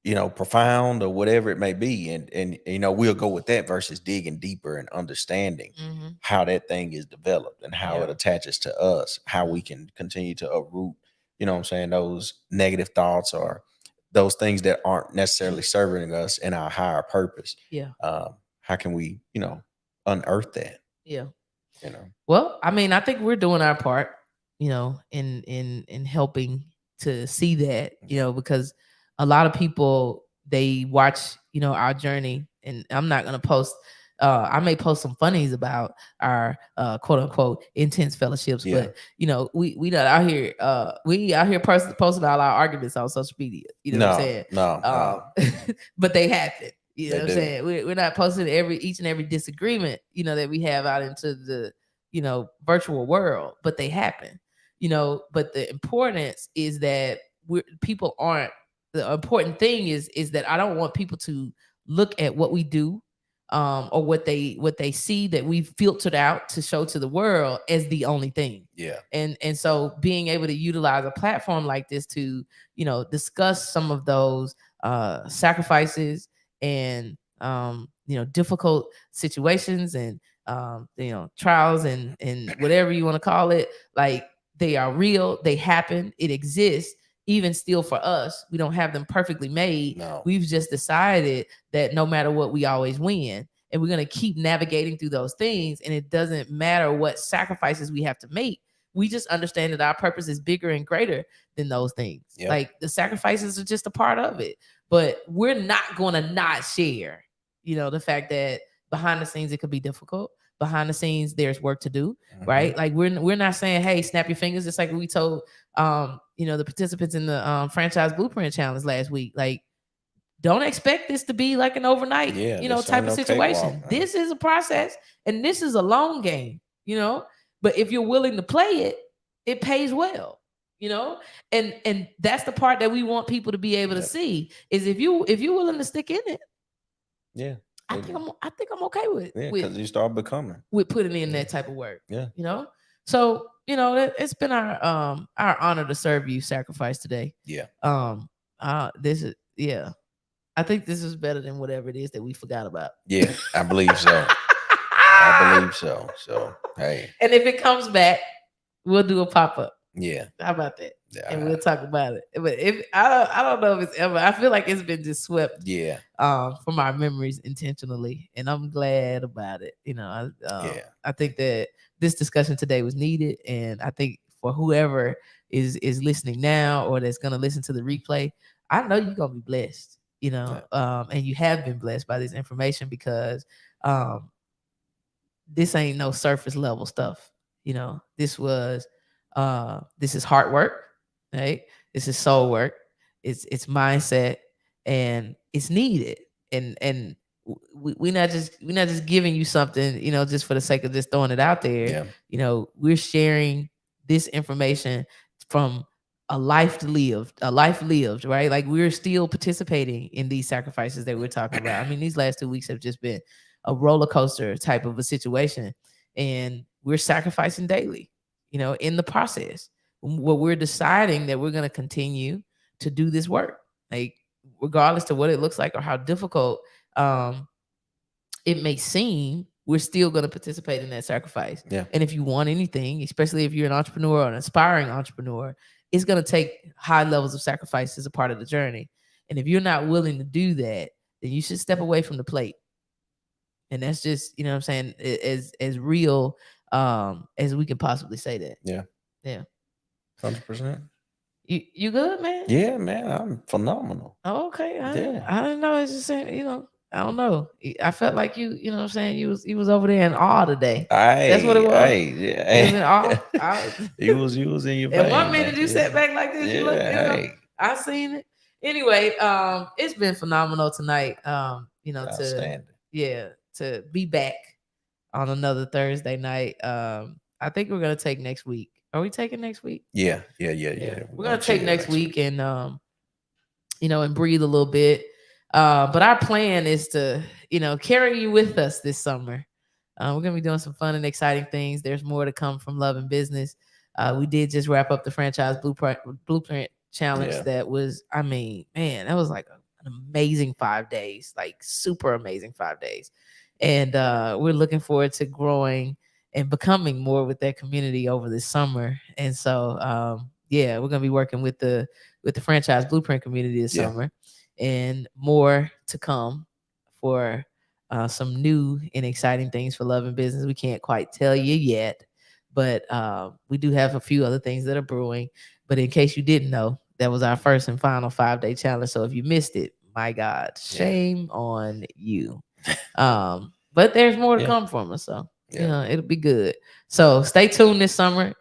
you know, profound or whatever it may be. And you know, we'll go with that versus digging deeper and understanding how that thing is developed and how it attaches to us, how we can continue to uproot, you know what I'm saying, those negative thoughts or those things that aren't necessarily serving us in our higher purpose. Yeah. How can we, you know, unearth that? Yeah. You know. Well, I mean, I think we're doing our part, you know, in helping to see that, you know, because a lot of people, they watch, you know, our journey, and I'm not going to post, I may post some funnies about our quote unquote intense fellowships, but you know, we not out here, posting all our arguments on social media, you know what I'm saying? No. But they happen, you know They what I'm do. saying? We're not posting each and every disagreement, you know, that we have out into the, you know, virtual world, but they happen, you know. But the importance is that the important thing is that I don't want people to look at what we do or what they see that we've filtered out to show to the world as the only thing. Yeah. And so being able to utilize a platform like this to, you know, discuss some of those sacrifices and you know, difficult situations and you know, trials and whatever you want to call it, like they are real, they happen, it exists. Even still for us, we don't have them perfectly made. No. We've just decided that no matter what, we always win. And we're going to keep navigating through those things. And it doesn't matter what sacrifices we have to make. We just understand that our purpose is bigger and greater than those things. Yep. Like the sacrifices are just a part of it. But we're not going to not share, you know, the fact that behind the scenes, it could be difficult. Behind the scenes, there's work to do, right? Like we're not saying, hey, snap your fingers, just like we told you know, the participants in the franchise blueprint challenge last week. Like, don't expect this to be like an overnight, you know, type of situation. Cakewalk, this is a process, and this is a long game, you know. But if you're willing to play it, it pays well, you know. And that's the part that we want people to be able to see is if you're willing to stick in it. Yeah. I think I'm okay with it. Yeah, because you start becoming. With putting in that type of work. Yeah. You know? So, you know, it's been our honor to serve you, Sacrifice, today. Yeah. This is I think this is better than whatever it is that we forgot about. Yeah, I believe so. I believe so. So hey. And if it comes back, we'll do a pop-up. Yeah. How about that? Yeah. And we'll talk about it. But if I don't know if it's ever, I feel like it's been just swept from our memories intentionally. And I'm glad about it. You know, I think that this discussion today was needed. And I think for whoever is listening now or that's gonna listen to the replay, I know you're gonna be blessed, you know, and you have been blessed by this information because this ain't no surface level stuff. You know, this is hard work, right? This is soul work. It's mindset, and it's needed. And we're not just giving you something, you know, just for the sake of just throwing it out there. Yeah. You know, we're sharing this information from a life lived, right? Like we're still participating in these sacrifices that we're talking about. I mean, these last 2 weeks have just been a roller coaster type of a situation, and we're sacrificing daily, in the process. What we're deciding that we're going to continue to do this work, like regardless to what it looks like or how difficult it may seem, we're still going to participate in that sacrifice. Yeah. And if you want anything, especially if you're an entrepreneur or an aspiring entrepreneur, it's going to take high levels of sacrifice as a part of the journey. And if you're not willing to do that, then you should step away from the plate. And that's just, what I'm saying, as real as we can possibly say that. Yeah. Yeah. 100%. You good, man? Yeah, man. I'm phenomenal. Oh, okay. I Yeah. didn't know. It's just saying, I don't know. I felt like you know what I'm saying, you was over there in awe today. That's what it was. Yeah. You was in awe. You was in your And vein, 1 minute man. you sat back like this. You look, hey. I seen it. Anyway, it's been phenomenal tonight. Outstanding. To be back on another Thursday night. I think we're gonna take next week. Are we taking next week? Yeah. We're gonna take next week and and breathe a little bit. But our plan is to, carry you with us this summer. We're gonna be doing some fun and exciting things. There's more to come from Love and Business. We did just wrap up the franchise blueprint challenge. Yeah. That was, I mean, man, that was like an amazing 5 days, like super amazing 5 days. And we're looking forward to growing and becoming more with that community over this summer. And so, we're gonna be working with the franchise blueprint community this summer, and more to come for some new and exciting things for Love and Business. We can't quite tell you yet, but we do have a few other things that are brewing. But in case you didn't know, that was our first and final 5-day challenge. So if you missed it, my God, shame on you. But there's more to come from us. So, it'll be good. So stay tuned this summer.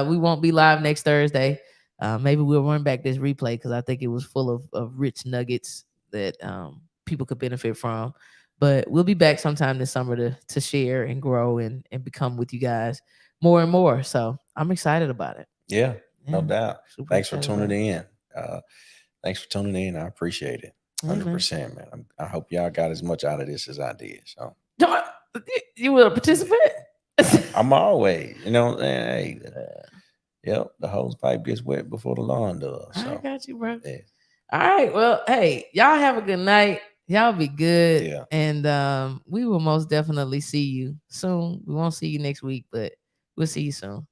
We won't be live next Thursday. Maybe we'll run back this replay because I think it was full of rich nuggets that people could benefit from. But we'll be back sometime this summer to share and grow and become with you guys more and more. So I'm excited about it. Yeah, no doubt. Thanks for tuning in. Thanks for tuning in. I appreciate it. 100%, man. I hope y'all got as much out of this as I did. So you will participate? I'm always, hey, yep, the hose pipe gets wet before the lawn does. So. I got you, bro. Yeah. All right. Well, hey, y'all have a good night. Y'all be good. Yeah. And we will most definitely see you soon. We won't see you next week, but we'll see you soon.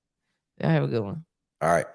Y'all have a good one. All right.